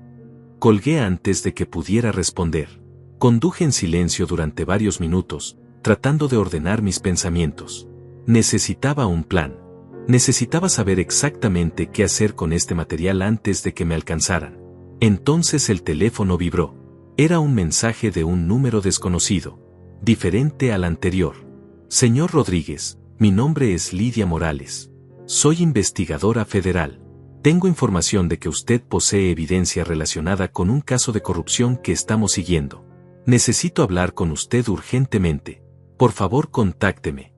Colgué antes de que pudiera responder. Conduje en silencio durante varios minutos, tratando de ordenar mis pensamientos. Necesitaba un plan. Necesitaba saber exactamente qué hacer con este material antes de que me alcanzaran. Entonces el teléfono vibró. Era un mensaje de un número desconocido, diferente al anterior. Señor Rodríguez, mi nombre es Lidia Morales. Soy investigadora federal. Tengo información de que usted posee evidencia relacionada con un caso de corrupción que estamos siguiendo. Necesito hablar con usted urgentemente. Por favor, contácteme.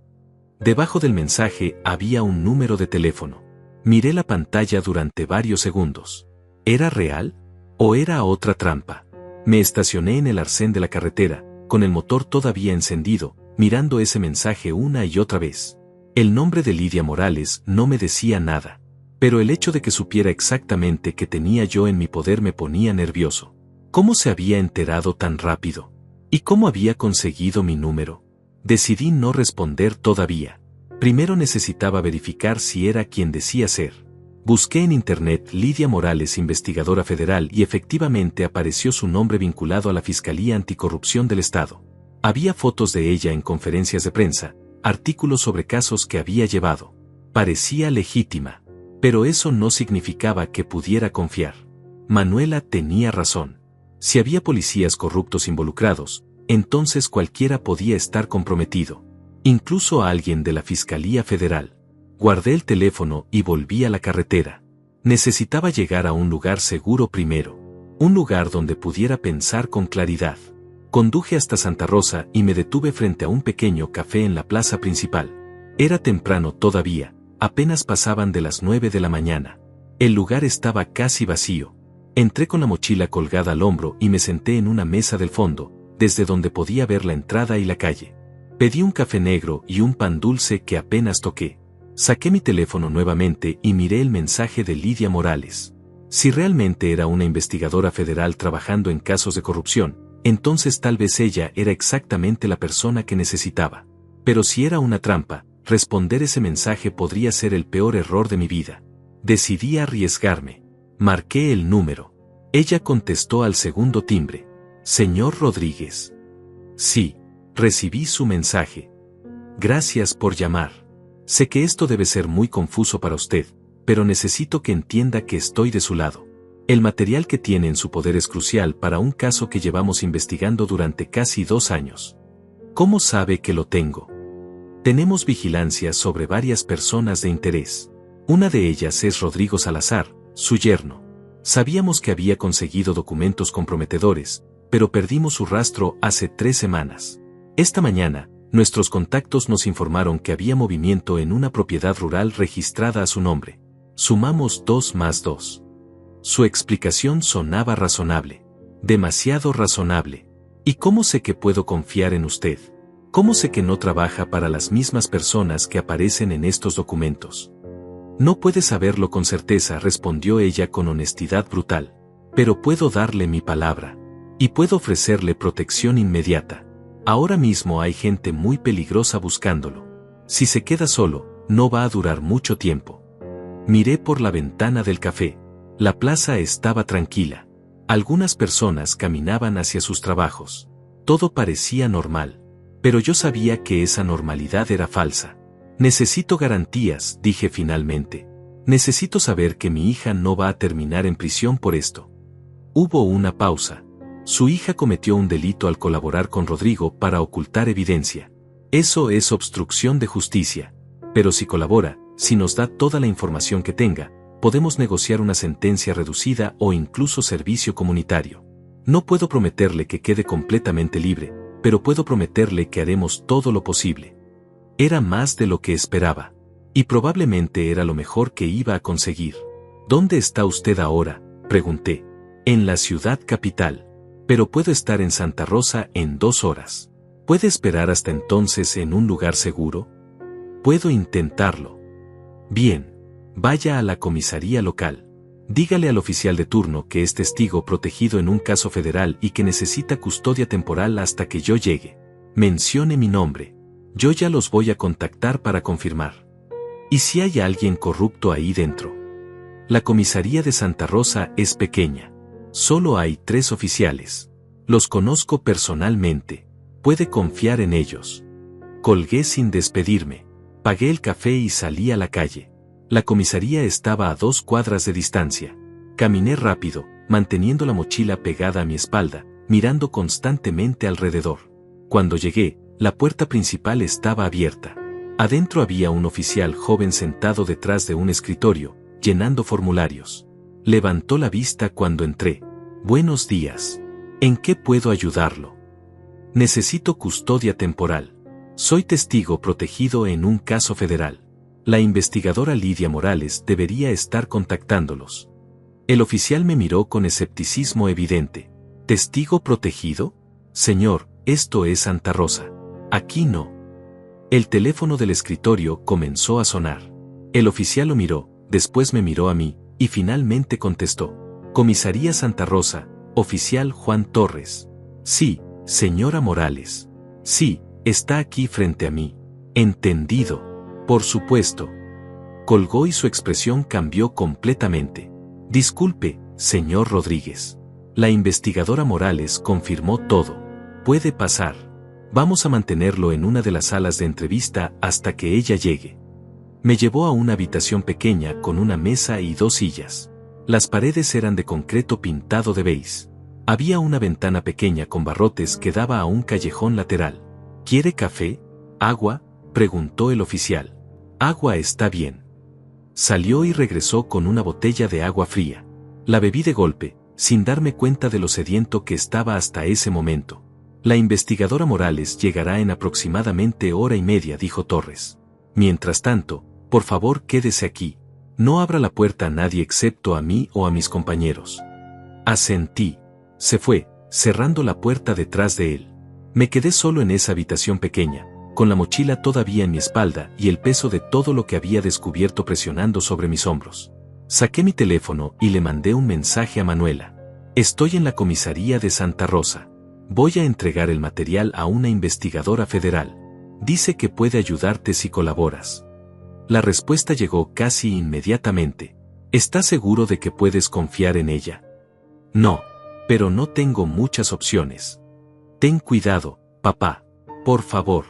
Debajo del mensaje había un número de teléfono. Miré la pantalla durante varios segundos. ¿Era real? ¿O era otra trampa? Me estacioné en el arcén de la carretera, con el motor todavía encendido, mirando ese mensaje una y otra vez. El nombre de Lidia Morales no me decía nada, pero el hecho de que supiera exactamente qué tenía yo en mi poder me ponía nervioso. ¿Cómo se había enterado tan rápido? ¿Y cómo había conseguido mi número? Decidí no responder todavía. Primero necesitaba verificar si era quien decía ser. Busqué en internet Lidia Morales, investigadora federal, y efectivamente apareció su nombre vinculado a la Fiscalía Anticorrupción del Estado. Había fotos de ella en conferencias de prensa, artículos sobre casos que había llevado. Parecía legítima. Pero eso no significaba que pudiera confiar. Manuela tenía razón. Si había policías corruptos involucrados, entonces cualquiera podía estar comprometido. Incluso a alguien de la Fiscalía Federal. Guardé el teléfono y volví a la carretera. Necesitaba llegar a un lugar seguro primero. Un lugar donde pudiera pensar con claridad. Conduje hasta Santa Rosa y me detuve frente a un pequeño café en la plaza principal. Era temprano todavía, apenas pasaban de las 9 de la mañana. El lugar estaba casi vacío. Entré con la mochila colgada al hombro y me senté en una mesa del fondo, desde donde podía ver la entrada y la calle. Pedí un café negro y un pan dulce que apenas toqué. Saqué mi teléfono nuevamente y miré el mensaje de Lidia Morales. Si realmente era una investigadora federal trabajando en casos de corrupción, entonces tal vez ella era exactamente la persona que necesitaba. Pero si era una trampa, responder ese mensaje podría ser el peor error de mi vida. Decidí arriesgarme. Marqué el número. Ella contestó al segundo timbre. Señor Rodríguez. Sí, recibí su mensaje. Gracias por llamar. Sé que esto debe ser muy confuso para usted, pero necesito que entienda que estoy de su lado. El material que tiene en su poder es crucial para un caso que llevamos investigando durante casi 2 años. ¿Cómo sabe que lo tengo? Tenemos vigilancia sobre varias personas de interés. Una de ellas es Rodrigo Salazar, su yerno. Sabíamos que había conseguido documentos comprometedores, pero perdimos su rastro hace 3 semanas. Esta mañana, nuestros contactos nos informaron que había movimiento en una propiedad rural registrada a su nombre. Sumamos 2 más 2. Su explicación sonaba razonable. Demasiado razonable. ¿Y cómo sé que puedo confiar en usted? ¿Cómo sé que no trabaja para las mismas personas que aparecen en estos documentos? No puede saberlo con certeza, respondió ella con honestidad brutal. Pero puedo darle mi palabra. Y puedo ofrecerle protección inmediata. Ahora mismo hay gente muy peligrosa buscándolo. Si se queda solo, no va a durar mucho tiempo. Miré por la ventana del café. La plaza estaba tranquila. Algunas personas caminaban hacia sus trabajos. Todo parecía normal. Pero yo sabía que esa normalidad era falsa. Necesito garantías, dije finalmente. Necesito saber que mi hija no va a terminar en prisión por esto. Hubo una pausa. Su hija cometió un delito al colaborar con Rodrigo para ocultar evidencia. Eso es obstrucción de justicia. Pero si colabora, si nos da toda la información que tenga, podemos negociar una sentencia reducida o incluso servicio comunitario. No puedo prometerle que quede completamente libre, pero puedo prometerle que haremos todo lo posible. Era más de lo que esperaba. Y probablemente era lo mejor que iba a conseguir. ¿Dónde está usted ahora?, pregunté. En la ciudad capital. Pero puedo estar en Santa Rosa en 2 horas. ¿Puede esperar hasta entonces en un lugar seguro? Puedo intentarlo. Bien. Vaya a la comisaría local. Dígale al oficial de turno que es testigo protegido en un caso federal y que necesita custodia temporal hasta que yo llegue. Mencione mi nombre. Yo ya los voy a contactar para confirmar. ¿Y si hay alguien corrupto ahí dentro? La comisaría de Santa Rosa es pequeña. Solo hay 3 oficiales. Los conozco personalmente. Puede confiar en ellos. Colgué sin despedirme. Pagué el café y salí a la calle. La comisaría estaba a 2 cuadras de distancia. Caminé rápido, manteniendo la mochila pegada a mi espalda, mirando constantemente alrededor. Cuando llegué, la puerta principal estaba abierta. Adentro había un oficial joven sentado detrás de un escritorio, llenando formularios. Levantó la vista cuando entré. Buenos días. ¿En qué puedo ayudarlo? Necesito custodia temporal. Soy testigo protegido en un caso federal. La investigadora Lidia Morales debería estar contactándolos. El oficial me miró con escepticismo evidente. ¿Testigo protegido? Señor, esto es Santa Rosa. Aquí no. El teléfono del escritorio comenzó a sonar. El oficial lo miró, después me miró a mí, y finalmente contestó. Comisaría Santa Rosa, oficial Juan Torres. Sí, señora Morales. Sí, está aquí frente a mí. Entendido. Por supuesto. Colgó y su expresión cambió completamente. Disculpe, señor Rodríguez. La investigadora Morales confirmó todo. Puede pasar. Vamos a mantenerlo en una de las salas de entrevista hasta que ella llegue. Me llevó a una habitación pequeña con una mesa y 2 sillas. Las paredes eran de concreto pintado de beige. Había una ventana pequeña con barrotes que daba a un callejón lateral. ¿Quiere café? ¿Agua?, preguntó el oficial. Agua está bien. Salió y regresó con una botella de agua fría. La bebí de golpe, sin darme cuenta de lo sediento que estaba hasta ese momento. La investigadora Morales llegará en aproximadamente hora y media, dijo Torres. Mientras tanto, por favor quédese aquí. No abra la puerta a nadie excepto a mí o a mis compañeros. Asentí. Se fue, cerrando la puerta detrás de él. Me quedé solo en esa habitación pequeña, con la mochila todavía en mi espalda y el peso de todo lo que había descubierto presionando sobre mis hombros. Saqué mi teléfono y le mandé un mensaje a Manuela. Estoy en la comisaría de Santa Rosa. Voy a entregar el material a una investigadora federal. Dice que puede ayudarte si colaboras. La respuesta llegó casi inmediatamente. ¿Estás seguro de que puedes confiar en ella? No, pero no tengo muchas opciones. Ten cuidado, papá. Por favor.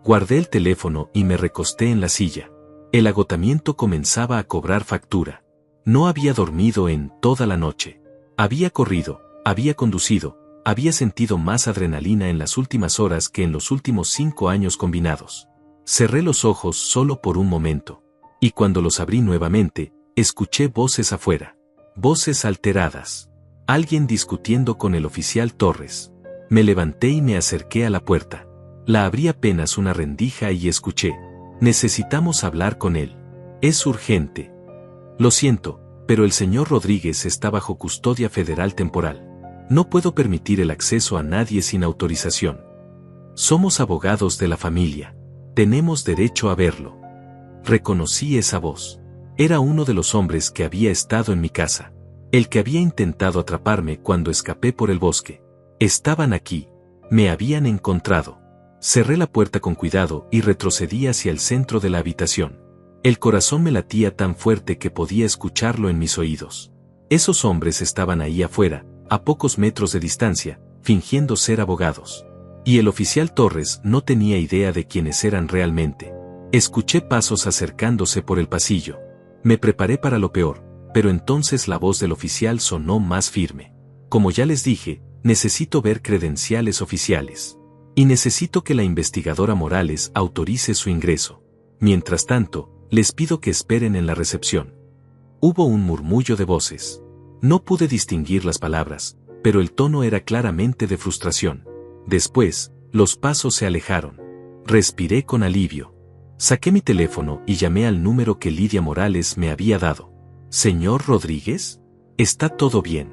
Guardé el teléfono y me recosté en la silla. El agotamiento comenzaba a cobrar factura. No había dormido en toda la noche. Había corrido, había conducido, había sentido más adrenalina en las últimas horas que en los últimos 5 años combinados. Cerré los ojos solo por un momento. Y cuando los abrí nuevamente, escuché voces afuera. Voces alteradas. Alguien discutiendo con el oficial Torres. Me levanté y me acerqué a la puerta. La abrí apenas una rendija y escuché. Necesitamos hablar con él. Es urgente. Lo siento, pero el señor Rodríguez está bajo custodia federal temporal. No puedo permitir el acceso a nadie sin autorización. Somos abogados de la familia. Tenemos derecho a verlo. Reconocí esa voz. Era uno de los hombres que había estado en mi casa. El que había intentado atraparme cuando escapé por el bosque. Estaban aquí. Me habían encontrado. Cerré la puerta con cuidado y retrocedí hacia el centro de la habitación. El corazón me latía tan fuerte que podía escucharlo en mis oídos. Esos hombres estaban ahí afuera, a pocos metros de distancia, fingiendo ser abogados. Y el oficial Torres no tenía idea de quiénes eran realmente. Escuché pasos acercándose por el pasillo. Me preparé para lo peor, pero entonces la voz del oficial sonó más firme. Como ya les dije, necesito ver credenciales oficiales. Y necesito que la investigadora Morales autorice su ingreso. Mientras tanto, les pido que esperen en la recepción. Hubo un murmullo de voces. No pude distinguir las palabras, pero el tono era claramente de frustración. Después, los pasos se alejaron. Respiré con alivio. Saqué mi teléfono y llamé al número que Lidia Morales me había dado. ¿Señor Rodríguez? ¿Está todo bien?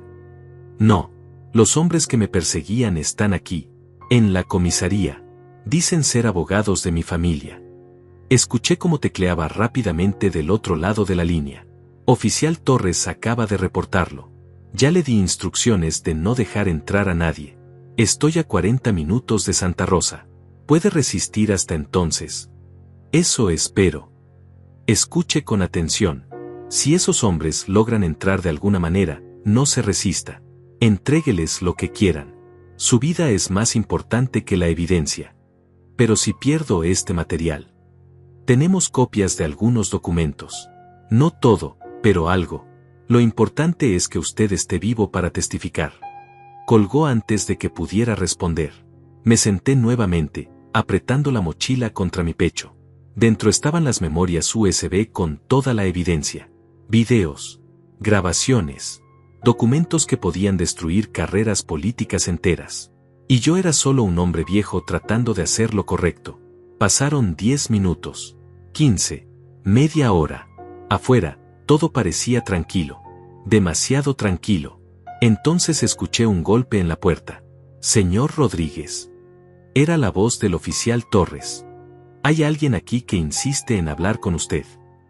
No. Los hombres que me perseguían están aquí, en la comisaría. Dicen ser abogados de mi familia. Escuché cómo tecleaba rápidamente del otro lado de la línea. Oficial Torres acaba de reportarlo. Ya le di instrucciones de no dejar entrar a nadie. Estoy a 40 minutos de Santa Rosa. ¿Puede resistir hasta entonces? Eso espero. Escuche con atención. Si esos hombres logran entrar de alguna manera, no se resista. Entrégueles lo que quieran. Su vida es más importante que la evidencia. Pero si pierdo este material. Tenemos copias de algunos documentos. No todo, pero algo. Lo importante es que usted esté vivo para testificar. Colgó antes de que pudiera responder. Me senté nuevamente, apretando la mochila contra mi pecho. Dentro estaban las memorias USB con toda la evidencia. Videos, grabaciones, documentos que podían destruir carreras políticas enteras. Y yo era solo un hombre viejo tratando de hacer lo correcto. Pasaron 10 minutos, 15, media hora. Afuera, todo parecía tranquilo. Demasiado tranquilo. Entonces escuché un golpe en la puerta. Señor Rodríguez. Era la voz del oficial Torres. Hay alguien aquí que insiste en hablar con usted.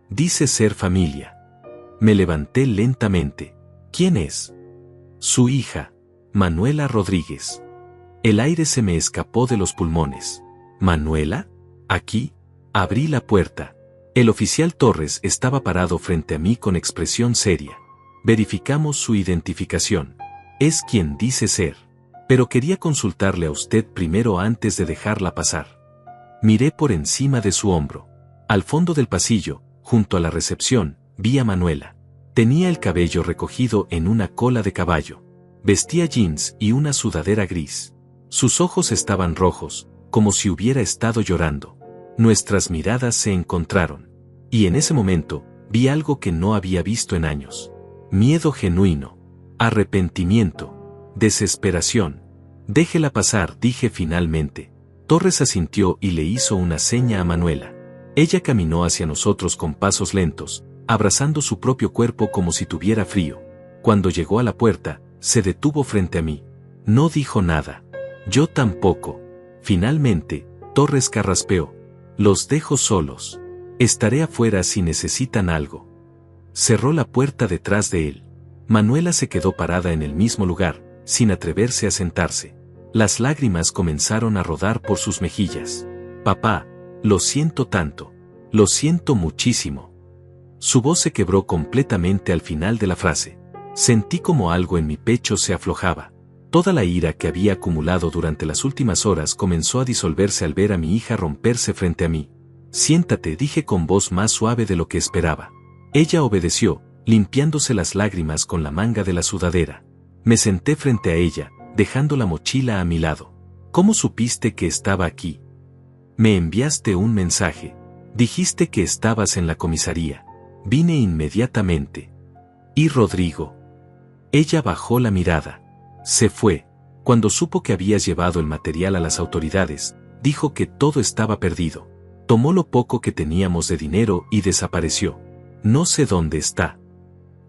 Dice ser familia. Me levanté lentamente. ¿Quién es? Su hija, Manuela Rodríguez. El aire se me escapó de los pulmones. ¿Manuela? ¿Aquí? Abrí la puerta. El oficial Torres estaba parado frente a mí con expresión seria. Verificamos su identificación. Es quien dice ser. Pero quería consultarle a usted primero antes de dejarla pasar. Miré por encima de su hombro. Al fondo del pasillo, junto a la recepción, vi a Manuela. Tenía el cabello recogido en una cola de caballo. Vestía jeans y una sudadera gris. Sus ojos estaban rojos, como si hubiera estado llorando. Nuestras miradas se encontraron. Y en ese momento, vi algo que no había visto en años. Miedo genuino. Arrepentimiento. Desesperación. Déjela pasar, dije finalmente. Torres asintió y le hizo una seña a Manuela. Ella caminó hacia nosotros con pasos lentos, abrazando su propio cuerpo como si tuviera frío. Cuando llegó a la puerta, se detuvo frente a mí. No dijo nada. Yo tampoco. Finalmente, Torres carraspeó. Los dejo solos. Estaré afuera si necesitan algo. Cerró la puerta detrás de él. Manuela se quedó parada en el mismo lugar, sin atreverse a sentarse. Las lágrimas comenzaron a rodar por sus mejillas. Papá, lo siento tanto. Lo siento muchísimo. Su voz se quebró completamente al final de la frase. Sentí como algo en mi pecho se aflojaba. Toda la ira que había acumulado durante las últimas horas comenzó a disolverse al ver a mi hija romperse frente a mí. Siéntate, dije con voz más suave de lo que esperaba. Ella obedeció, limpiándose las lágrimas con la manga de la sudadera. Me senté frente a ella, dejando la mochila a mi lado. ¿Cómo supiste que estaba aquí? Me enviaste un mensaje. Dijiste que estabas en la comisaría. Vine inmediatamente. ¿Y Rodrigo? Ella bajó la mirada. Se fue. Cuando supo que habías llevado el material a las autoridades, dijo que todo estaba perdido. Tomó lo poco que teníamos de dinero y desapareció. No sé dónde está.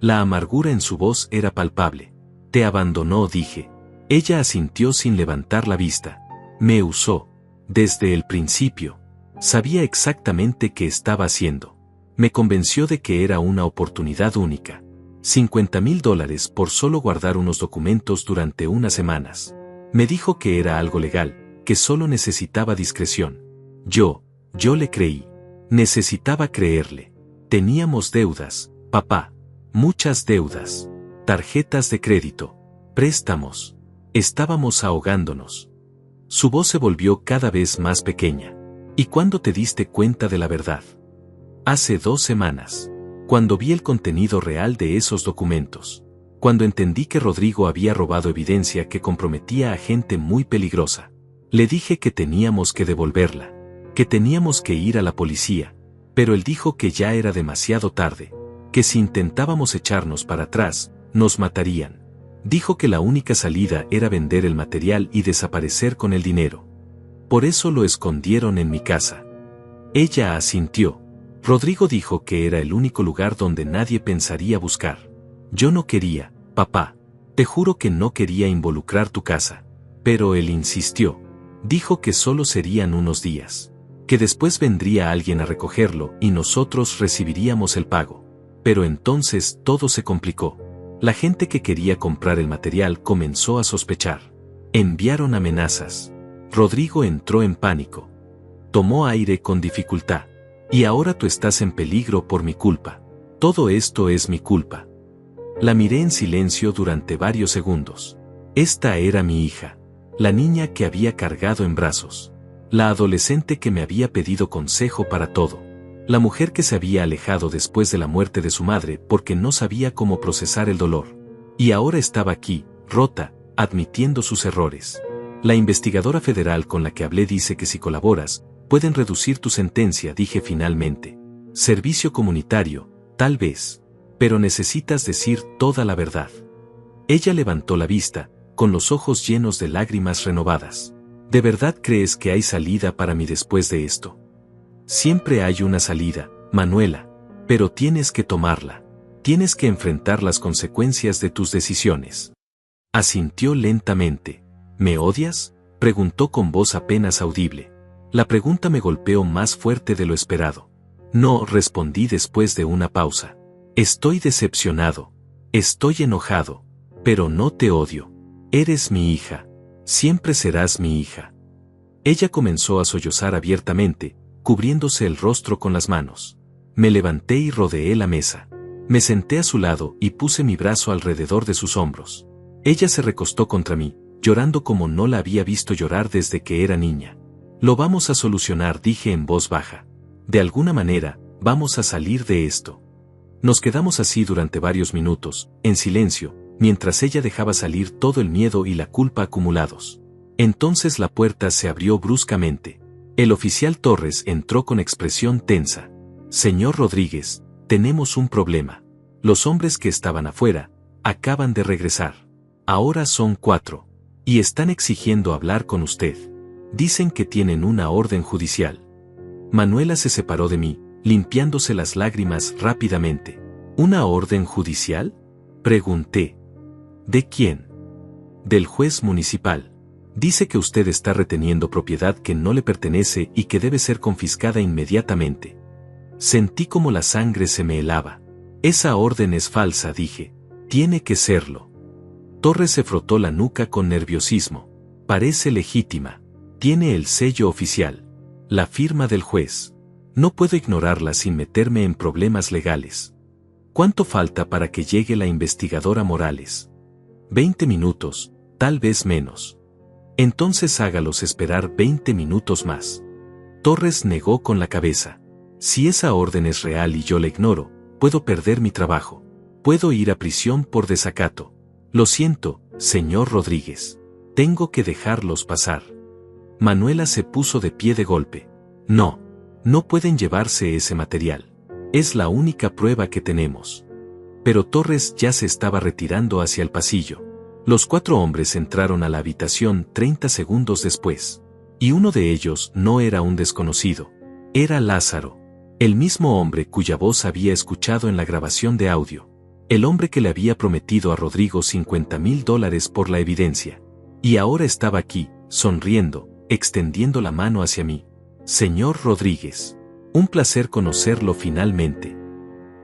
La amargura en su voz era palpable. Te abandonó, dije. Ella asintió sin levantar la vista. Me usó. Desde el principio. Sabía exactamente qué estaba haciendo. Me convenció de que era una oportunidad única. $50,000 por solo guardar unos documentos durante unas semanas. Me dijo que era algo legal, que solo necesitaba discreción. Yo le creí. Necesitaba creerle. Teníamos deudas, papá. Muchas deudas. Tarjetas de crédito. Préstamos. Estábamos ahogándonos. Su voz se volvió cada vez más pequeña. ¿Y cuándo te diste cuenta de la verdad? Hace 2 semanas. Cuando vi el contenido real de esos documentos. Cuando entendí que Rodrigo había robado evidencia que comprometía a gente muy peligrosa. Le dije que teníamos que devolverla. Que teníamos que ir a la policía. Pero él dijo que ya era demasiado tarde. Que si intentábamos echarnos para atrás, nos matarían. Dijo que la única salida era vender el material y desaparecer con el dinero. Por eso lo escondieron en mi casa. Ella asintió. Rodrigo dijo que era el único lugar donde nadie pensaría buscar. Yo no quería, papá. Te juro que no quería involucrar tu casa. Pero él insistió. Dijo que solo serían unos días. Que después vendría alguien a recogerlo y nosotros recibiríamos el pago. Pero entonces todo se complicó. La gente que quería comprar el material comenzó a sospechar. Enviaron amenazas. Rodrigo entró en pánico. Tomó aire con dificultad. Y ahora tú estás en peligro por mi culpa. Todo esto es mi culpa. La miré en silencio durante varios segundos. Esta era mi hija. La niña que había cargado en brazos. La adolescente que me había pedido consejo para todo. La mujer que se había alejado después de la muerte de su madre porque no sabía cómo procesar el dolor. Y ahora estaba aquí, rota, admitiendo sus errores. La investigadora federal con la que hablé dice que si colaboras, pueden reducir tu sentencia, dije finalmente. Servicio comunitario, tal vez. Pero necesitas decir toda la verdad. Ella levantó la vista, con los ojos llenos de lágrimas renovadas. ¿De verdad crees que hay salida para mí después de esto? Siempre hay una salida, Manuela. Pero tienes que tomarla. Tienes que enfrentar las consecuencias de tus decisiones. Asintió lentamente. ¿Me odias?, preguntó con voz apenas audible. La pregunta me golpeó más fuerte de lo esperado. No, respondí después de una pausa. Estoy decepcionado. Estoy enojado. Pero no te odio. Eres mi hija. Siempre serás mi hija. Ella comenzó a sollozar abiertamente, cubriéndose el rostro con las manos. Me levanté y rodeé la mesa. Me senté a su lado y puse mi brazo alrededor de sus hombros. Ella se recostó contra mí, llorando como no la había visto llorar desde que era niña. Lo vamos a solucionar, dije en voz baja. De alguna manera, vamos a salir de esto. Nos quedamos así durante varios minutos, en silencio, mientras ella dejaba salir todo el miedo y la culpa acumulados. Entonces la puerta se abrió bruscamente. El oficial Torres entró con expresión tensa. Señor Rodríguez, tenemos un problema. Los hombres que estaban afuera, acaban de regresar. Ahora son 4. Y están exigiendo hablar con usted. Dicen que tienen una orden judicial. Manuela se separó de mí, limpiándose las lágrimas rápidamente. ¿Una orden judicial?, pregunté. ¿De quién? Del juez municipal. Dice que usted está reteniendo propiedad que no le pertenece y que debe ser confiscada inmediatamente. Sentí como la sangre se me helaba. Esa orden es falsa, dije. Tiene que serlo. Torres se frotó la nuca con nerviosismo. Parece legítima. Tiene el sello oficial. La firma del juez. No puedo ignorarla sin meterme en problemas legales. ¿Cuánto falta para que llegue la investigadora Morales? 20 minutos, tal vez menos. Entonces hágalos esperar 20 minutos más. Torres negó con la cabeza. Si esa orden es real y yo la ignoro, puedo perder mi trabajo. Puedo ir a prisión por desacato. Lo siento, señor Rodríguez. Tengo que dejarlos pasar. Manuela se puso de pie de golpe. No, no pueden llevarse ese material. Es la única prueba que tenemos. Pero Torres ya se estaba retirando hacia el pasillo. Los 4 hombres entraron a la habitación 30 segundos después. Y uno de ellos no era un desconocido. Era Lázaro. El mismo hombre cuya voz había escuchado en la grabación de audio. El hombre que le había prometido a Rodrigo $50,000 por la evidencia. Y ahora estaba aquí, sonriendo, extendiendo la mano hacia mí. Señor Rodríguez. Un placer conocerlo finalmente.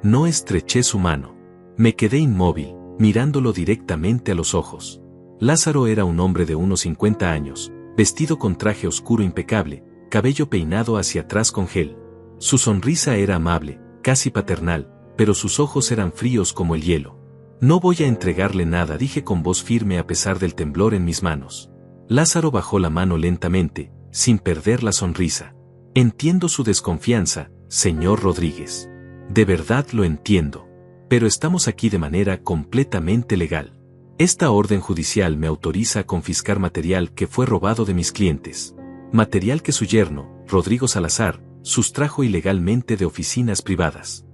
No estreché su mano. Me quedé inmóvil, mirándolo directamente a los ojos. Lázaro era un hombre de unos 50 años, vestido con traje oscuro impecable, cabello peinado hacia atrás con gel. Su sonrisa era amable, casi paternal, pero sus ojos eran fríos como el hielo. No voy a entregarle nada, dije con voz firme a pesar del temblor en mis manos. Lázaro bajó la mano lentamente, sin perder la sonrisa. Entiendo su desconfianza, señor Rodríguez. De verdad lo entiendo. Pero estamos aquí de manera completamente legal. Esta orden judicial me autoriza a confiscar material que fue robado de mis clientes. Material que su yerno, Rodrigo Salazar, sustrajo ilegalmente de oficinas privadas.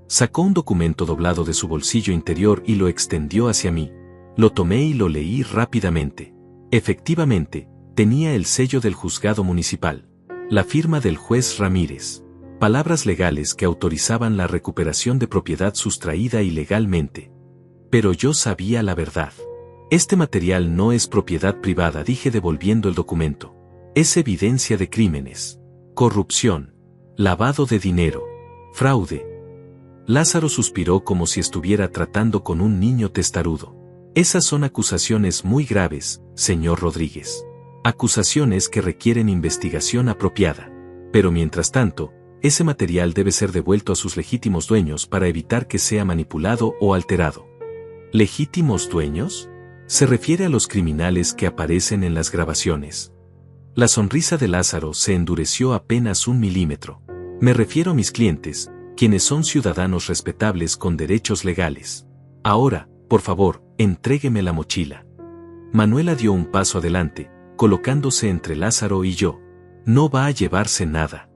Sacó un documento doblado de su bolsillo interior y lo extendió hacia mí. Lo tomé y lo leí rápidamente. Efectivamente, tenía el sello del juzgado municipal. La firma del juez Ramírez. Palabras legales que autorizaban la recuperación de propiedad sustraída ilegalmente. Pero yo sabía la verdad. Este material no es propiedad privada, dije devolviendo el documento. Es evidencia de crímenes. Corrupción. Lavado de dinero. Fraude. Lázaro suspiró como si estuviera tratando con un niño testarudo. Esas son acusaciones muy graves, señor Rodríguez. Acusaciones que requieren investigación apropiada. Pero mientras tanto, ese material debe ser devuelto a sus legítimos dueños para evitar que sea manipulado o alterado. ¿Legítimos dueños? Se refiere a los criminales que aparecen en las grabaciones. La sonrisa de Lázaro se endureció apenas 1 milímetro. Me refiero a mis clientes, quienes son ciudadanos respetables con derechos legales. Ahora, por favor, entrégueme la mochila. Manuela dio un paso adelante, colocándose entre Lázaro y yo. No va a llevarse nada.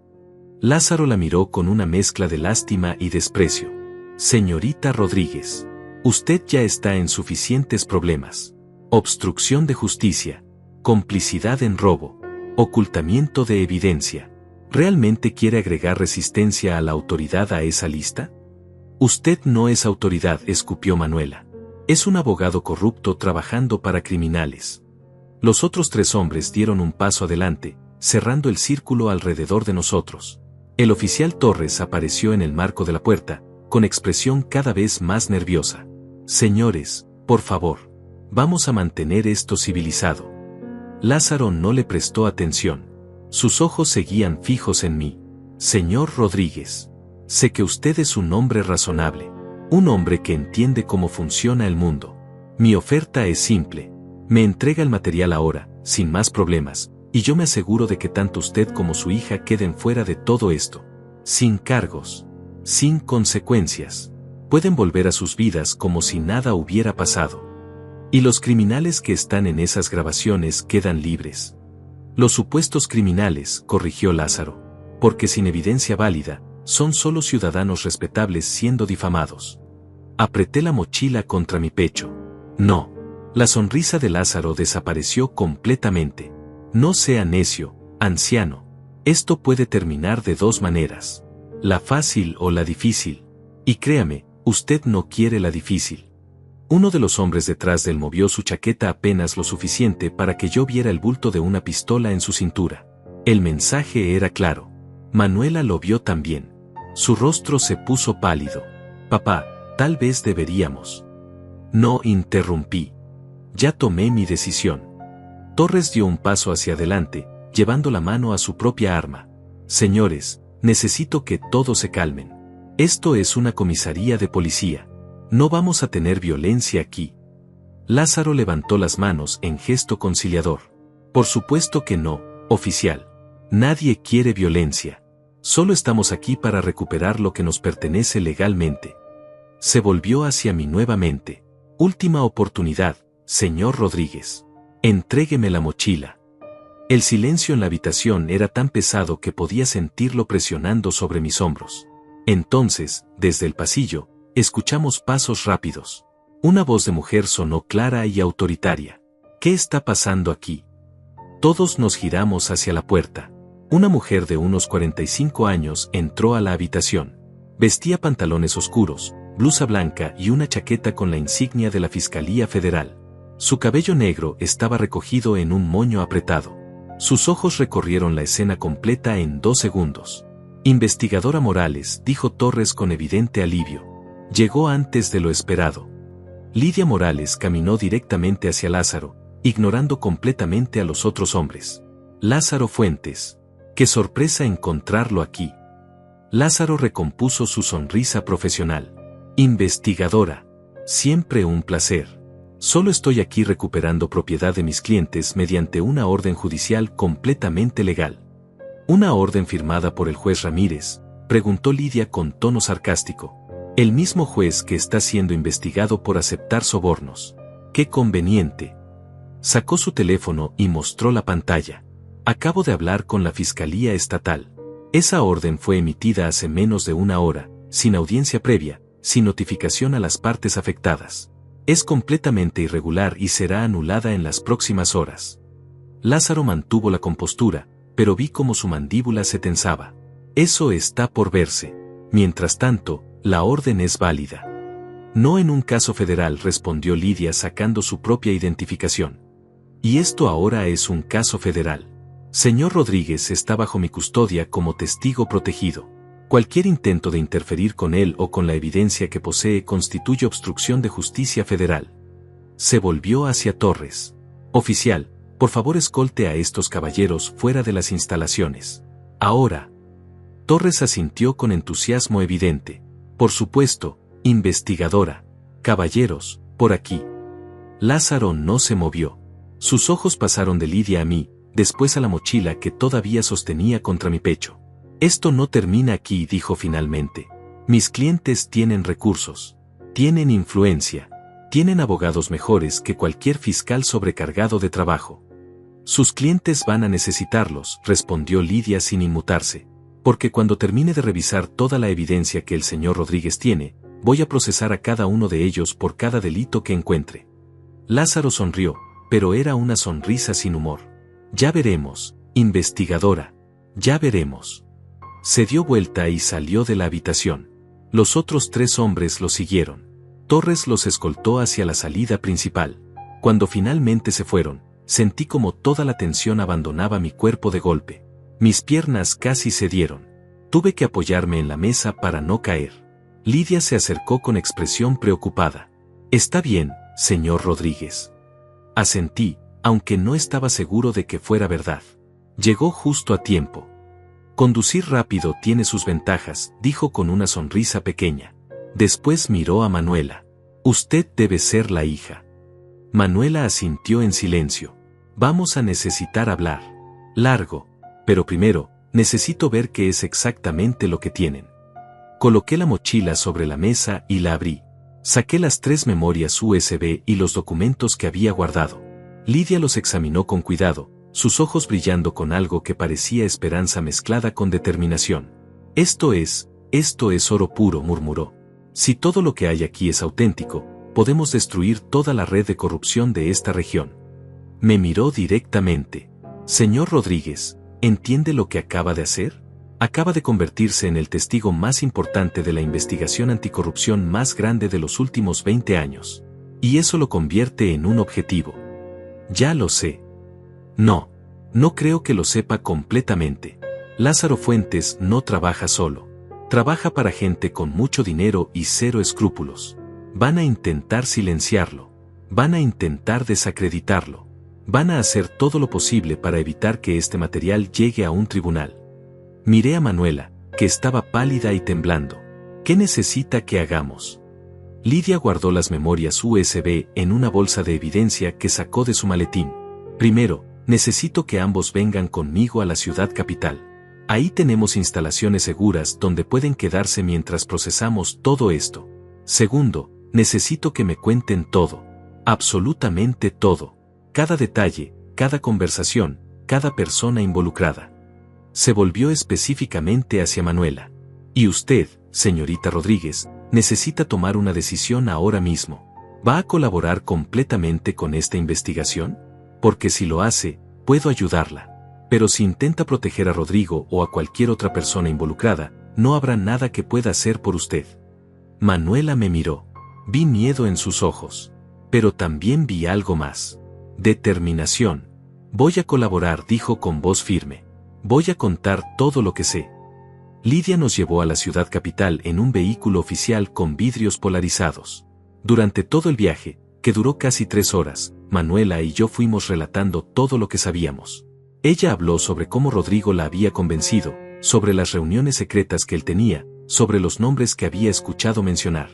Lázaro la miró con una mezcla de lástima y desprecio. Señorita Rodríguez, usted ya está en suficientes problemas. Obstrucción de justicia, complicidad en robo, ocultamiento de evidencia. ¿Realmente quiere agregar resistencia a la autoridad a esa lista? Usted no es autoridad, escupió Manuela. Es un abogado corrupto trabajando para criminales. Los otros 3 hombres dieron un paso adelante, cerrando el círculo alrededor de nosotros. El oficial Torres apareció en el marco de la puerta, con expresión cada vez más nerviosa. Señores, por favor, vamos a mantener esto civilizado. Lázaro no le prestó atención. Sus ojos seguían fijos en mí. Señor Rodríguez, sé que usted es un hombre razonable, un hombre que entiende cómo funciona el mundo. Mi oferta es simple. Me entrega el material ahora, sin más problemas, y yo me aseguro de que tanto usted como su hija queden fuera de todo esto. Sin cargos. Sin consecuencias. Pueden volver a sus vidas como si nada hubiera pasado. Y los criminales que están en esas grabaciones quedan libres. Los supuestos criminales, corrigió Lázaro, porque sin evidencia válida, son solo ciudadanos respetables siendo difamados. Apreté la mochila contra mi pecho. No. La sonrisa de Lázaro desapareció completamente. No sea necio, anciano. Esto puede terminar de 2 maneras. La fácil o la difícil. Y créame, usted no quiere la difícil. Uno de los hombres detrás de él movió su chaqueta apenas lo suficiente para que yo viera el bulto de una pistola en su cintura. El mensaje era claro. Manuela lo vio también. Su rostro se puso pálido. Papá, tal vez deberíamos. No interrumpí. Ya tomé mi decisión. Torres dio un paso hacia adelante, llevando la mano a su propia arma. Señores, necesito que todos se calmen. Esto es una comisaría de policía. No vamos a tener violencia aquí. Lázaro levantó las manos en gesto conciliador. Por supuesto que no, oficial. Nadie quiere violencia. Solo estamos aquí para recuperar lo que nos pertenece legalmente. Se volvió hacia mí nuevamente. Última oportunidad, señor Rodríguez. Entrégueme la mochila. El silencio en la habitación era tan pesado que podía sentirlo presionando sobre mis hombros. Entonces, desde el pasillo, escuchamos pasos rápidos. Una voz de mujer sonó clara y autoritaria. ¿Qué está pasando aquí? Todos nos giramos hacia la puerta. Una mujer de unos 45 años entró a la habitación. Vestía pantalones oscuros, blusa blanca y una chaqueta con la insignia de la Fiscalía Federal. Su cabello negro estaba recogido en un moño apretado. Sus ojos recorrieron la escena completa en 2 segundos. Investigadora Morales, dijo Torres con evidente alivio. Llegó antes de lo esperado. Lidia Morales caminó directamente hacia Lázaro, ignorando completamente a los otros hombres. Lázaro Fuentes. ¡Qué sorpresa encontrarlo aquí! Lázaro recompuso su sonrisa profesional. Investigadora. Siempre un placer. Solo estoy aquí recuperando propiedad de mis clientes mediante una orden judicial completamente legal. ¿Una orden firmada por el juez Ramírez?, preguntó Lidia con tono sarcástico. El mismo juez que está siendo investigado por aceptar sobornos. ¡Qué conveniente! Sacó su teléfono y mostró la pantalla. Acabo de hablar con la Fiscalía Estatal. Esa orden fue emitida hace menos de 1 hora, sin audiencia previa, sin notificación a las partes afectadas. Es completamente irregular y será anulada en las próximas horas. Lázaro mantuvo la compostura, pero vi cómo su mandíbula se tensaba. Eso está por verse. Mientras tanto, la orden es válida. No en un caso federal, respondió Lidia sacando su propia identificación. Y esto ahora es un caso federal. Señor Rodríguez está bajo mi custodia como testigo protegido. Cualquier intento de interferir con él o con la evidencia que posee constituye obstrucción de justicia federal. Se volvió hacia Torres. Oficial, por favor escolte a estos caballeros fuera de las instalaciones. Ahora. Torres asintió con entusiasmo evidente. Por supuesto, investigadora. Caballeros, por aquí. Lázaro no se movió. Sus ojos pasaron de Lidia a mí, después a la mochila que todavía sostenía contra mi pecho. Esto no termina aquí, dijo finalmente. Mis clientes tienen recursos. Tienen influencia. Tienen abogados mejores que cualquier fiscal sobrecargado de trabajo. Sus clientes van a necesitarlos, respondió Lidia sin inmutarse. Porque cuando termine de revisar toda la evidencia que el señor Rodríguez tiene, voy a procesar a cada uno de ellos por cada delito que encuentre. Lázaro sonrió, pero era una sonrisa sin humor. Ya veremos, investigadora. Ya veremos. Se dio vuelta y salió de la habitación. Los otros 3 hombres lo siguieron. Torres los escoltó hacia la salida principal. Cuando finalmente se fueron, sentí como toda la tensión abandonaba mi cuerpo de golpe. Mis piernas casi cedieron. Tuve que apoyarme en la mesa para no caer. Lidia se acercó con expresión preocupada. «¿Está bien, señor Rodríguez?». Asentí, aunque no estaba seguro de que fuera verdad. Llegó justo a tiempo. «Conducir rápido tiene sus ventajas», dijo con una sonrisa pequeña. Después miró a Manuela. «Usted debe ser la hija». Manuela asintió en silencio. «Vamos a necesitar hablar. Largo. Pero primero, necesito ver qué es exactamente lo que tienen». Coloqué la mochila sobre la mesa y la abrí. Saqué las 3 memorias USB y los documentos que había guardado. Lidia los examinó con cuidado, sus ojos brillando con algo que parecía esperanza mezclada con determinación. Esto es oro puro», murmuró. «Si todo lo que hay aquí es auténtico, podemos destruir toda la red de corrupción de esta región». Me miró directamente. «Señor Rodríguez, ¿entiende lo que acaba de hacer? Acaba de convertirse en el testigo más importante de la investigación anticorrupción más grande de los últimos 20 años. Y eso lo convierte en un objetivo». «Ya lo sé». «No creo que lo sepa completamente. Lázaro Fuentes no trabaja solo. Trabaja para gente con mucho dinero y 0 escrúpulos. Van a intentar silenciarlo. Van a intentar desacreditarlo. Van a hacer todo lo posible para evitar que este material llegue a un tribunal». Miré a Manuela, que estaba pálida y temblando. «¿Qué necesita que hagamos?». Lidia guardó las memorias USB en una bolsa de evidencia que sacó de su maletín. «Primero, necesito que ambos vengan conmigo a la ciudad capital. Ahí tenemos instalaciones seguras donde pueden quedarse mientras procesamos todo esto. Segundo, necesito que me cuenten todo. Absolutamente todo. Cada detalle, cada conversación, cada persona involucrada». Se volvió específicamente hacia Manuela. «Y usted, señorita Rodríguez, necesita tomar una decisión ahora mismo. ¿Va a colaborar completamente con esta investigación? Porque si lo hace, puedo ayudarla. Pero si intenta proteger a Rodrigo o a cualquier otra persona involucrada, no habrá nada que pueda hacer por usted». Manuela me miró. Vi miedo en sus ojos. Pero también vi algo más. Determinación. «Voy a colaborar», dijo con voz firme. «Voy a contar todo lo que sé». Lidia nos llevó a la ciudad capital en un vehículo oficial con vidrios polarizados. Durante todo el viaje, que duró casi 3 horas, Manuela y yo fuimos relatando todo lo que sabíamos. Ella habló sobre cómo Rodrigo la había convencido, sobre las reuniones secretas que él tenía, sobre los nombres que había escuchado mencionar.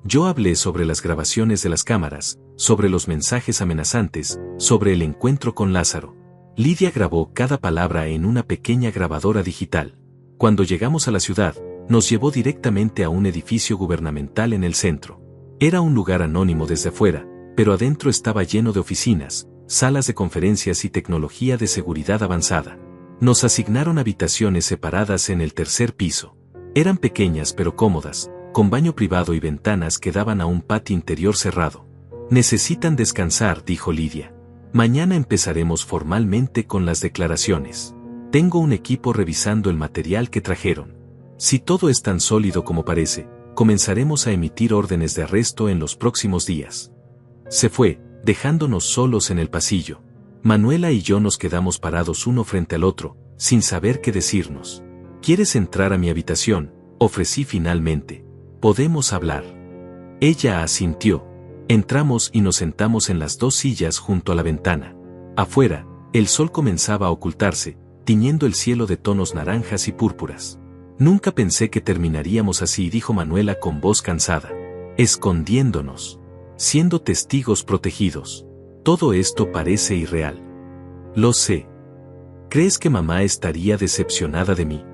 Yo hablé sobre las grabaciones de las cámaras, sobre los mensajes amenazantes, sobre el encuentro con Lázaro. Lidia grabó cada palabra en una pequeña grabadora digital. Cuando llegamos a la ciudad, nos llevó directamente a un edificio gubernamental en el centro. Era un lugar anónimo desde afuera, pero adentro estaba lleno de oficinas, salas de conferencias y tecnología de seguridad avanzada. Nos asignaron habitaciones separadas en el 3er piso. Eran pequeñas pero cómodas, con baño privado y ventanas que daban a un patio interior cerrado. «Necesitan descansar», dijo Lidia. «Mañana empezaremos formalmente con las declaraciones. Tengo un equipo revisando el material que trajeron. Si todo es tan sólido como parece, comenzaremos a emitir órdenes de arresto en los próximos días». Se fue, dejándonos solos en el pasillo. Manuela y yo nos quedamos parados uno frente al otro, sin saber qué decirnos. «¿Quieres entrar a mi habitación?», ofrecí finalmente. «Podemos hablar». Ella asintió. Entramos y nos sentamos en las 2 sillas junto a la ventana. Afuera, el sol comenzaba a ocultarse, tiñendo el cielo de tonos naranjas y púrpuras. «Nunca pensé que terminaríamos así», dijo Manuela con voz cansada. «Escondiéndonos. Siendo testigos protegidos. Todo esto parece irreal». «Lo sé. ¿Crees que mamá estaría decepcionada de mí?».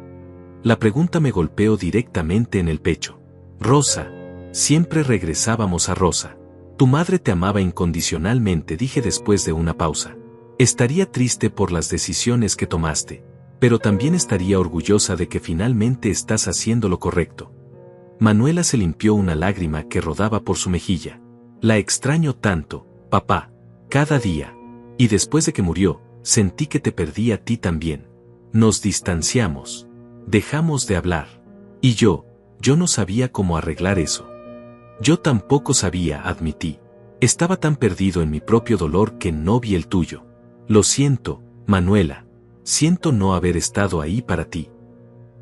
La pregunta me golpeó directamente en el pecho. «Rosa. Siempre regresábamos a Rosa. Tu madre te amaba incondicionalmente», dije después de una pausa. «Estaría triste por las decisiones que tomaste, pero también estaría orgullosa de que finalmente estás haciendo lo correcto». Manuela se limpió una lágrima que rodaba por su mejilla. «La extraño tanto, papá. Cada día. Y después de que murió, sentí que te perdí a ti también. Nos distanciamos. Dejamos de hablar. Y yo no sabía cómo arreglar eso». Yo tampoco sabía, admití. Estaba tan perdido en mi propio dolor que no vi el tuyo. Lo siento, Manuela. Siento no haber estado ahí para ti.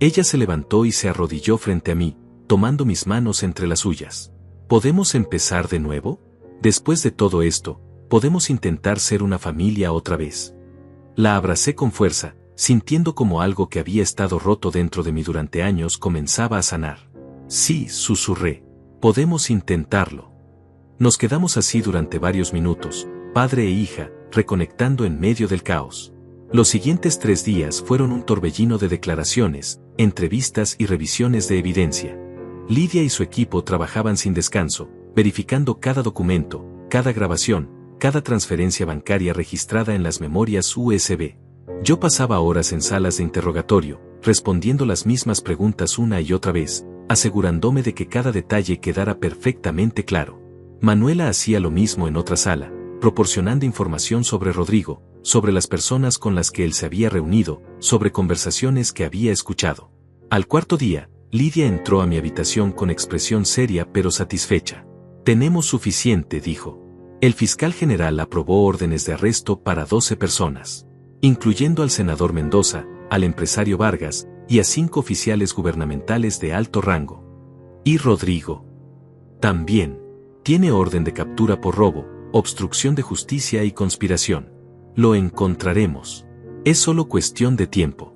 Ella se levantó y se arrodilló frente a mí, tomando mis manos entre las suyas. ¿Podemos empezar de nuevo? Después de todo esto, podemos intentar ser una familia otra vez. La abracé con fuerza, sintiendo como algo que había estado roto dentro de mí durante años comenzaba a sanar. Sí, susurré. Podemos intentarlo. Nos quedamos así durante varios minutos, padre e hija, reconectando en medio del caos. Los siguientes 3 días fueron un torbellino de declaraciones, entrevistas y revisiones de evidencia. Lidia y su equipo trabajaban sin descanso, verificando cada documento, cada grabación, cada transferencia bancaria registrada en las memorias USB. Yo pasaba horas en salas de interrogatorio, respondiendo las mismas preguntas una y otra vez, asegurándome de que cada detalle quedara perfectamente claro. Manuela hacía lo mismo en otra sala, proporcionando información sobre Rodrigo, sobre las personas con las que él se había reunido, sobre conversaciones que había escuchado. Al 4.º día, Lidia entró a mi habitación con expresión seria pero satisfecha. Tenemos suficiente, dijo. El fiscal general aprobó órdenes de arresto para 12 personas, incluyendo al senador Mendoza, al empresario Vargas, y a 5 oficiales gubernamentales de alto rango. ¿Y Rodrigo? También. Tiene orden de captura por robo, obstrucción de justicia y conspiración. Lo encontraremos. Es solo cuestión de tiempo.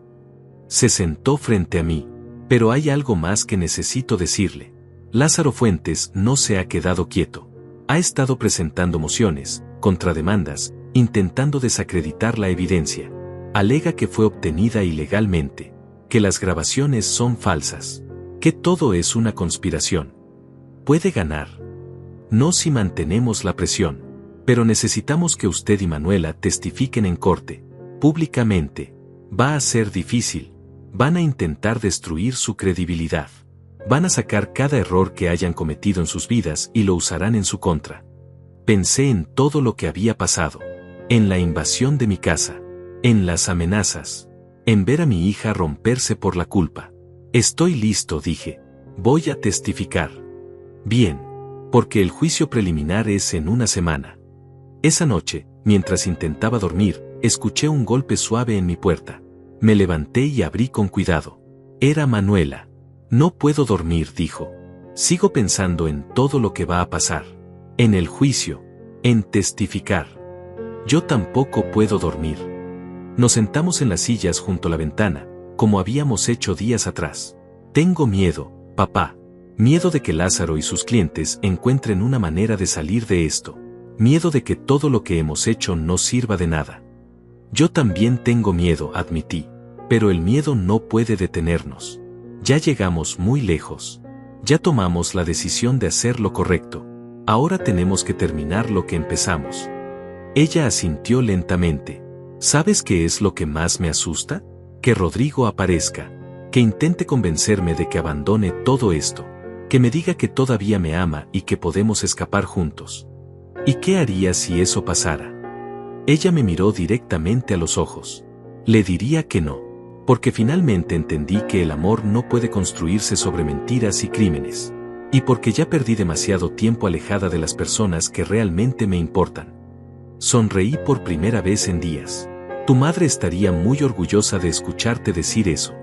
Se sentó frente a mí. Pero hay algo más que necesito decirle. Lázaro Fuentes no se ha quedado quieto. Ha estado presentando mociones, contrademandas, intentando desacreditar la evidencia. Alega que fue obtenida ilegalmente, que las grabaciones son falsas, que todo es una conspiración. Puede ganar. No si mantenemos la presión, pero necesitamos que usted y Manuela testifiquen en corte, públicamente. Va a ser difícil. Van a intentar destruir su credibilidad. Van a sacar cada error que hayan cometido en sus vidas y lo usarán en su contra. Pensé en todo lo que había pasado. En la invasión de mi casa. En las amenazas. En ver a mi hija romperse por la culpa. Estoy listo, dije. Voy a testificar. Bien. Porque el juicio preliminar es en una semana. Esa noche, mientras intentaba dormir, escuché un golpe suave en mi puerta. Me levanté y abrí con cuidado. Era Manuela. No puedo dormir, dijo. Sigo pensando en todo lo que va a pasar. En el juicio. En testificar. Yo tampoco puedo dormir. Nos sentamos en las sillas junto a la ventana, como habíamos hecho días atrás. Tengo miedo, papá. Miedo de que Lázaro y sus clientes encuentren una manera de salir de esto. Miedo de que todo lo que hemos hecho no sirva de nada. Yo también tengo miedo, admití. Pero el miedo no puede detenernos. Ya llegamos muy lejos. Ya tomamos la decisión de hacer lo correcto. Ahora tenemos que terminar lo que empezamos. Ella asintió lentamente. ¿Sabes qué es lo que más me asusta? Que Rodrigo aparezca. Que intente convencerme de que abandone todo esto. Que me diga que todavía me ama y que podemos escapar juntos. ¿Y qué haría si eso pasara? Ella me miró directamente a los ojos. Le diría que no. Porque finalmente entendí que el amor no puede construirse sobre mentiras y crímenes. Y porque ya perdí demasiado tiempo alejada de las personas que realmente me importan. Sonreí por primera vez en días. Tu madre estaría muy orgullosa de escucharte decir eso.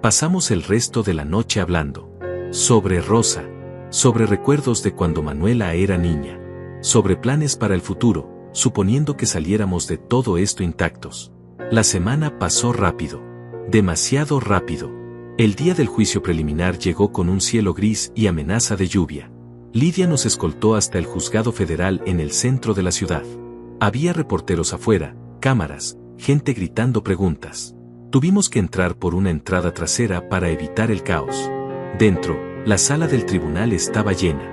Pasamos el resto de la noche hablando. Sobre Rosa. Sobre recuerdos de cuando Manuela era niña. Sobre planes para el futuro, suponiendo que saliéramos de todo esto intactos. La semana pasó rápido. Demasiado rápido. El día del juicio preliminar llegó con un cielo gris y amenaza de lluvia. Lidia nos escoltó hasta el juzgado federal en el centro de la ciudad. Había reporteros afuera, cámaras, gente gritando preguntas. Tuvimos que entrar por una entrada trasera para evitar el caos. Dentro, la sala del tribunal estaba llena.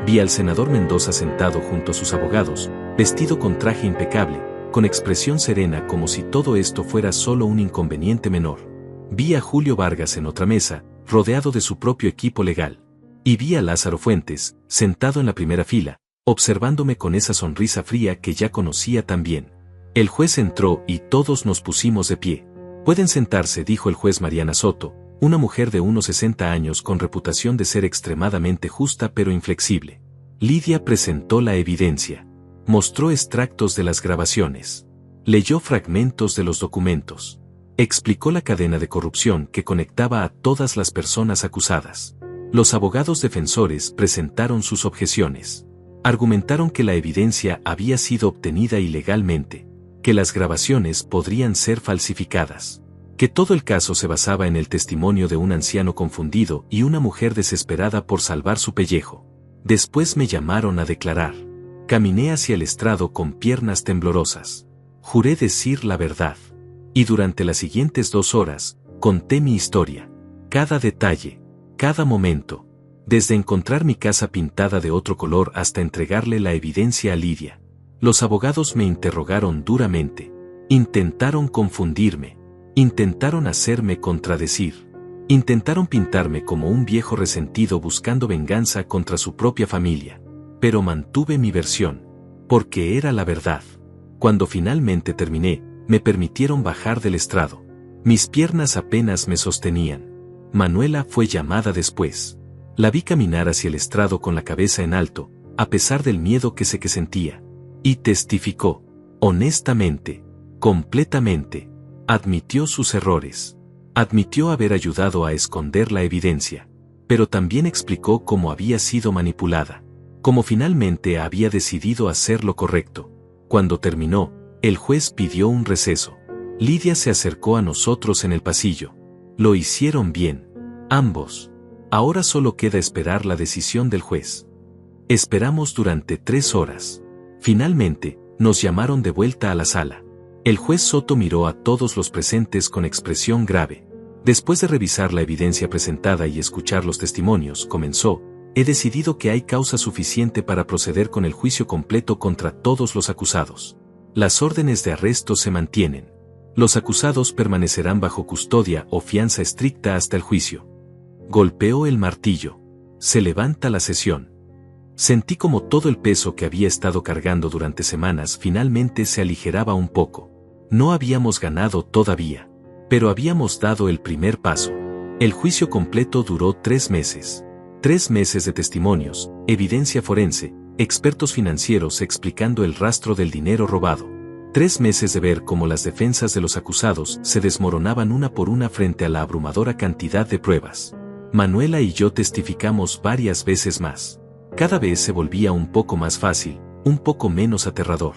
Vi al senador Mendoza sentado junto a sus abogados, vestido con traje impecable, con expresión serena como si todo esto fuera solo un inconveniente menor. Vi a Julio Vargas en otra mesa, rodeado de su propio equipo legal. Y vi a Lázaro Fuentes, sentado en la primera fila, observándome con esa sonrisa fría que ya conocía tan bien. El juez entró y todos nos pusimos de pie. Pueden sentarse, dijo el juez Mariana Soto, una mujer de unos 60 años con reputación de ser extremadamente justa pero inflexible. Lidia presentó la evidencia. Mostró extractos de las grabaciones. Leyó fragmentos de los documentos. Explicó la cadena de corrupción que conectaba a todas las personas acusadas. Los abogados defensores presentaron sus objeciones. Argumentaron que la evidencia había sido obtenida ilegalmente, que las grabaciones podrían ser falsificadas, que todo el caso se basaba en el testimonio de un anciano confundido y una mujer desesperada por salvar su pellejo. Después me llamaron a declarar. Caminé hacia el estrado con piernas temblorosas. Juré decir la verdad. Y durante las siguientes 2 horas, conté mi historia. Cada detalle, cada momento. Desde encontrar mi casa pintada de otro color hasta entregarle la evidencia a Lidia. Los abogados me interrogaron duramente. Intentaron confundirme. Intentaron hacerme contradecir. Intentaron pintarme como un viejo resentido buscando venganza contra su propia familia. Pero mantuve mi versión. Porque era la verdad. Cuando finalmente terminé, me permitieron bajar del estrado. Mis piernas apenas me sostenían. Manuela fue llamada después. La vi caminar hacia el estrado con la cabeza en alto, a pesar del miedo que sentía. Y testificó. Honestamente. Completamente. Admitió sus errores. Admitió haber ayudado a esconder la evidencia. Pero también explicó cómo había sido manipulada. Cómo finalmente había decidido hacer lo correcto. Cuando terminó, el juez pidió un receso. Lidia se acercó a nosotros en el pasillo. Lo hicieron bien. Ambos. Ahora solo queda esperar la decisión del juez. Esperamos durante 3 horas. Finalmente, nos llamaron de vuelta a la sala. El juez Soto miró a todos los presentes con expresión grave. Después de revisar la evidencia presentada y escuchar los testimonios, comenzó: he decidido que hay causa suficiente para proceder con el juicio completo contra todos los acusados. Las órdenes de arresto se mantienen. Los acusados permanecerán bajo custodia o fianza estricta hasta el juicio. Golpeó el martillo. Se levanta la sesión. Sentí como todo el peso que había estado cargando durante semanas finalmente se aligeraba un poco. No habíamos ganado todavía, pero habíamos dado el primer paso. El juicio completo duró 3 meses. 3 meses de testimonios, evidencia forense, expertos financieros explicando el rastro del dinero robado. 3 meses de ver cómo las defensas de los acusados se desmoronaban una por una frente a la abrumadora cantidad de pruebas. Manuela y yo testificamos varias veces más. Cada vez se volvía un poco más fácil, un poco menos aterrador.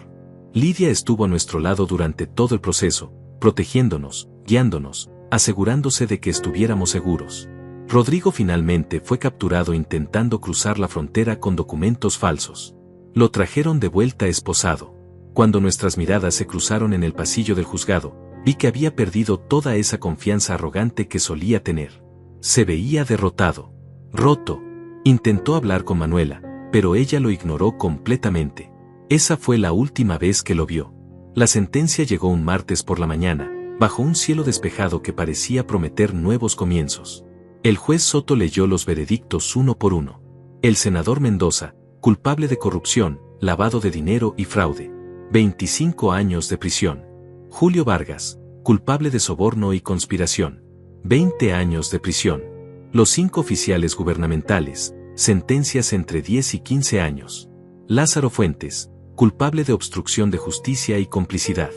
Lidia estuvo a nuestro lado durante todo el proceso, protegiéndonos, guiándonos, asegurándose de que estuviéramos seguros. Rodrigo finalmente fue capturado intentando cruzar la frontera con documentos falsos. Lo trajeron de vuelta esposado. Cuando nuestras miradas se cruzaron en el pasillo del juzgado, vi que había perdido toda esa confianza arrogante que solía tener. Se veía derrotado. Roto. Intentó hablar con Manuela, pero ella lo ignoró completamente. Esa fue la última vez que lo vio. La sentencia llegó un martes por la mañana, bajo un cielo despejado que parecía prometer nuevos comienzos. El juez Soto leyó los veredictos uno por uno. El senador Mendoza, culpable de corrupción, lavado de dinero y fraude. 25 años de prisión. Julio Vargas, culpable de soborno y conspiración. 20 años de prisión. Los 5 oficiales gubernamentales, sentencias entre 10 y 15 años. Lázaro Fuentes, culpable de obstrucción de justicia y complicidad.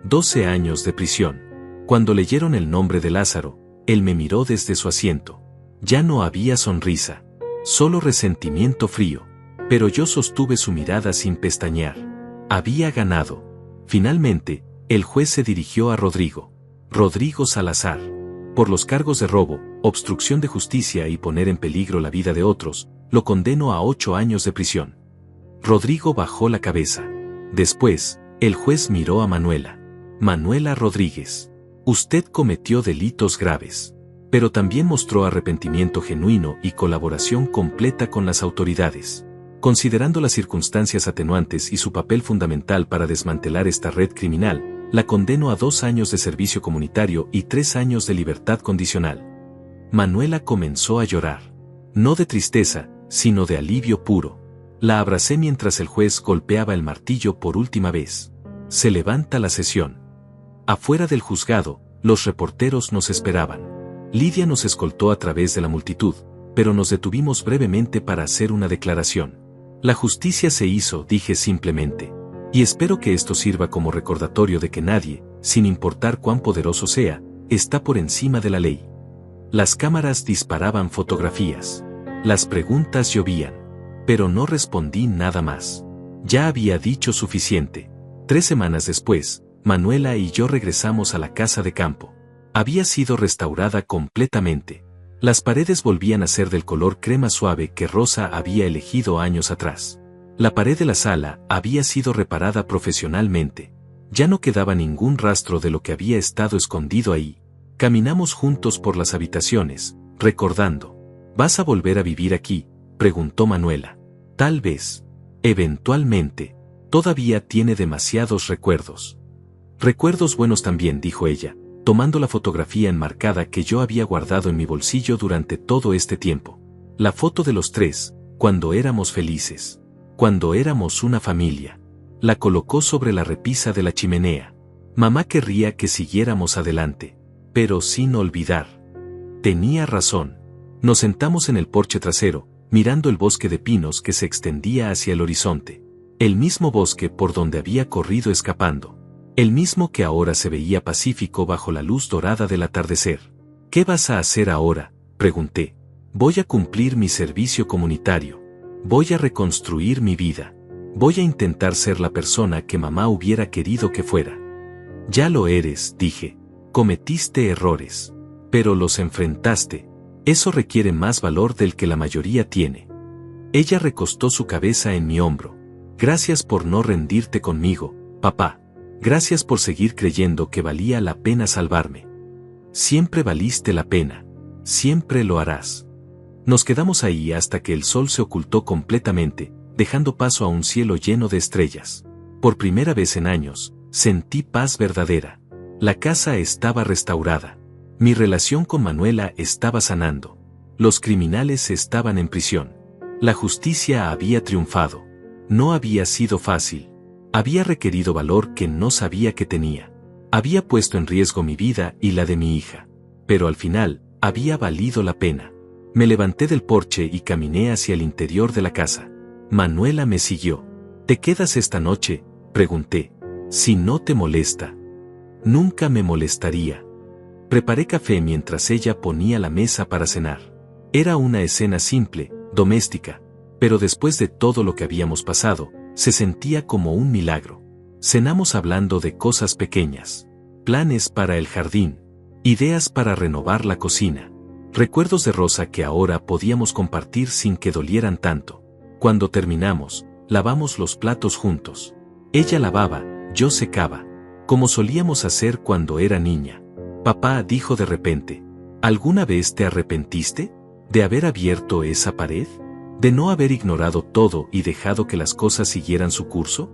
12 años de prisión. Cuando leyeron el nombre de Lázaro, él me miró desde su asiento. Ya no había sonrisa, solo resentimiento frío. Pero yo sostuve su mirada sin pestañear. Había ganado. Finalmente, el juez se dirigió a Rodrigo. Rodrigo Salazar. Por los cargos de robo, obstrucción de justicia y poner en peligro la vida de otros, lo condeno a 8 años de prisión. Rodrigo bajó la cabeza. Después, el juez miró a Manuela. Manuela Rodríguez. Usted cometió delitos graves. Pero también mostró arrepentimiento genuino y colaboración completa con las autoridades. Considerando las circunstancias atenuantes y su papel fundamental para desmantelar esta red criminal, la condeno a 2 años de servicio comunitario y 3 años de libertad condicional. Manuela comenzó a llorar. No de tristeza, sino de alivio puro. La abracé mientras el juez golpeaba el martillo por última vez. Se levanta la sesión. Afuera del juzgado, los reporteros nos esperaban. Lidia nos escoltó a través de la multitud, pero nos detuvimos brevemente para hacer una declaración. La justicia se hizo, dije simplemente. Y espero que esto sirva como recordatorio de que nadie, sin importar cuán poderoso sea, está por encima de la ley. Las cámaras disparaban fotografías. Las preguntas llovían. Pero no respondí nada más. Ya había dicho suficiente. 3 semanas después, Manuela y yo regresamos a la casa de campo. Había sido restaurada completamente. Las paredes volvían a ser del color crema suave que Rosa había elegido años atrás. La pared de la sala había sido reparada profesionalmente. Ya no quedaba ningún rastro de lo que había estado escondido ahí. Caminamos juntos por las habitaciones, recordando. ¿Vas a volver a vivir aquí?, preguntó Manuela. Tal vez. Eventualmente. Todavía tiene demasiados recuerdos. Recuerdos buenos también, dijo ella, tomando la fotografía enmarcada que yo había guardado en mi bolsillo durante todo este tiempo. La foto de los 3, cuando éramos felices. Cuando éramos una familia. La colocó sobre la repisa de la chimenea. Mamá querría que siguiéramos adelante, pero sin olvidar. Tenía razón. Nos sentamos en el porche trasero, mirando el bosque de pinos que se extendía hacia el horizonte. El mismo bosque por donde había corrido escapando. El mismo que ahora se veía pacífico bajo la luz dorada del atardecer. ¿Qué vas a hacer ahora?, pregunté. Voy a cumplir mi servicio comunitario. Voy a reconstruir mi vida. Voy a intentar ser la persona que mamá hubiera querido que fuera. Ya lo eres, dije. Cometiste errores. Pero los enfrentaste. Eso requiere más valor del que la mayoría tiene. Ella recostó su cabeza en mi hombro. Gracias por no rendirte conmigo, papá. Gracias por seguir creyendo que valía la pena salvarme. Siempre valiste la pena. Siempre lo harás. Nos quedamos ahí hasta que el sol se ocultó completamente, dejando paso a un cielo lleno de estrellas. Por primera vez en años, sentí paz verdadera. La casa estaba restaurada. Mi relación con Manuela estaba sanando. Los criminales estaban en prisión. La justicia había triunfado. No había sido fácil. Había requerido valor que no sabía que tenía. Había puesto en riesgo mi vida y la de mi hija. Pero al final, había valido la pena. Me levanté del porche y caminé hacia el interior de la casa. Manuela me siguió. ¿Te quedas esta noche?, pregunté. Si no te molesta. Nunca me molestaría. Preparé café mientras ella ponía la mesa para cenar. Era una escena simple, doméstica, pero después de todo lo que habíamos pasado, se sentía como un milagro. Cenamos hablando de cosas pequeñas, planes para el jardín, ideas para renovar la cocina, recuerdos de Rosa que ahora podíamos compartir sin que dolieran tanto. Cuando terminamos, lavamos los platos juntos. Ella lavaba, yo secaba, como solíamos hacer cuando era niña. Papá dijo de repente, ¿alguna vez te arrepentiste de haber abierto esa pared? ¿De no haber ignorado todo y dejado que las cosas siguieran su curso?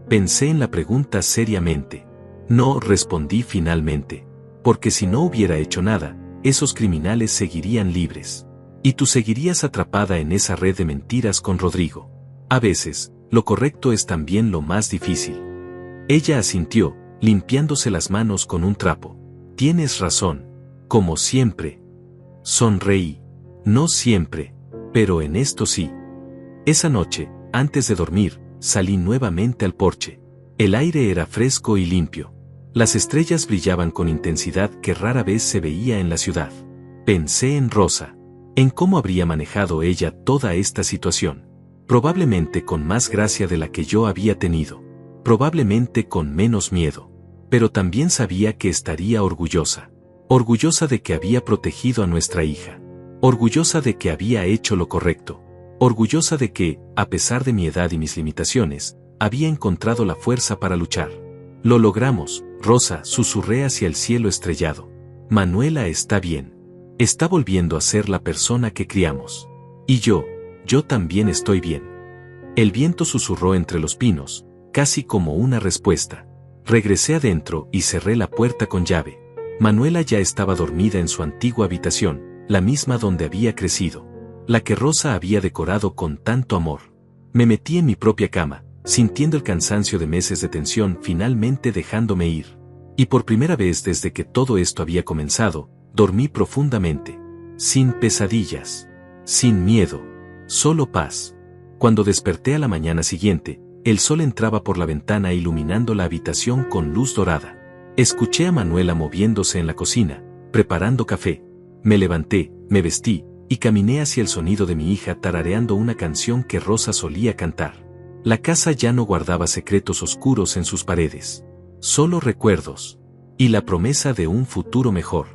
Pensé en la pregunta seriamente. No, respondí finalmente. Porque si no hubiera hecho nada, esos criminales seguirían libres. Y tú seguirías atrapada en esa red de mentiras con Rodrigo. A veces, lo correcto es también lo más difícil. Ella asintió, limpiándose las manos con un trapo. Tienes razón. Como siempre. Sonreí. No siempre. Pero en esto sí. Esa noche, antes de dormir, salí nuevamente al porche. El aire era fresco y limpio. Las estrellas brillaban con intensidad que rara vez se veía en la ciudad. Pensé en Rosa. En cómo habría manejado ella toda esta situación. Probablemente con más gracia de la que yo había tenido. Probablemente con menos miedo. Pero también sabía que estaría orgullosa. Orgullosa de que había protegido a nuestra hija. Orgullosa de que había hecho lo correcto. Orgullosa de que, a pesar de mi edad y mis limitaciones, había encontrado la fuerza para luchar. Lo logramos, Rosa, susurré hacia el cielo estrellado. Manuela está bien. Está volviendo a ser la persona que criamos. Y yo también estoy bien. El viento susurró entre los pinos, casi como una respuesta. Regresé adentro y cerré la puerta con llave. Manuela ya estaba dormida en su antigua habitación, la misma donde había crecido, la que Rosa había decorado con tanto amor. Me metí en mi propia cama, sintiendo el cansancio de meses de tensión finalmente dejándome ir. Y por primera vez desde que todo esto había comenzado, Dormí profundamente. Sin pesadillas. Sin miedo. Solo paz. Cuando desperté a la mañana siguiente, el sol entraba por la ventana iluminando la habitación con luz dorada. Escuché a Manuela moviéndose en la cocina, preparando café. Me levanté, me vestí, y caminé hacia el sonido de mi hija tarareando una canción que Rosa solía cantar. La casa ya no guardaba secretos oscuros en sus paredes. Solo recuerdos. Y la promesa de un futuro mejor.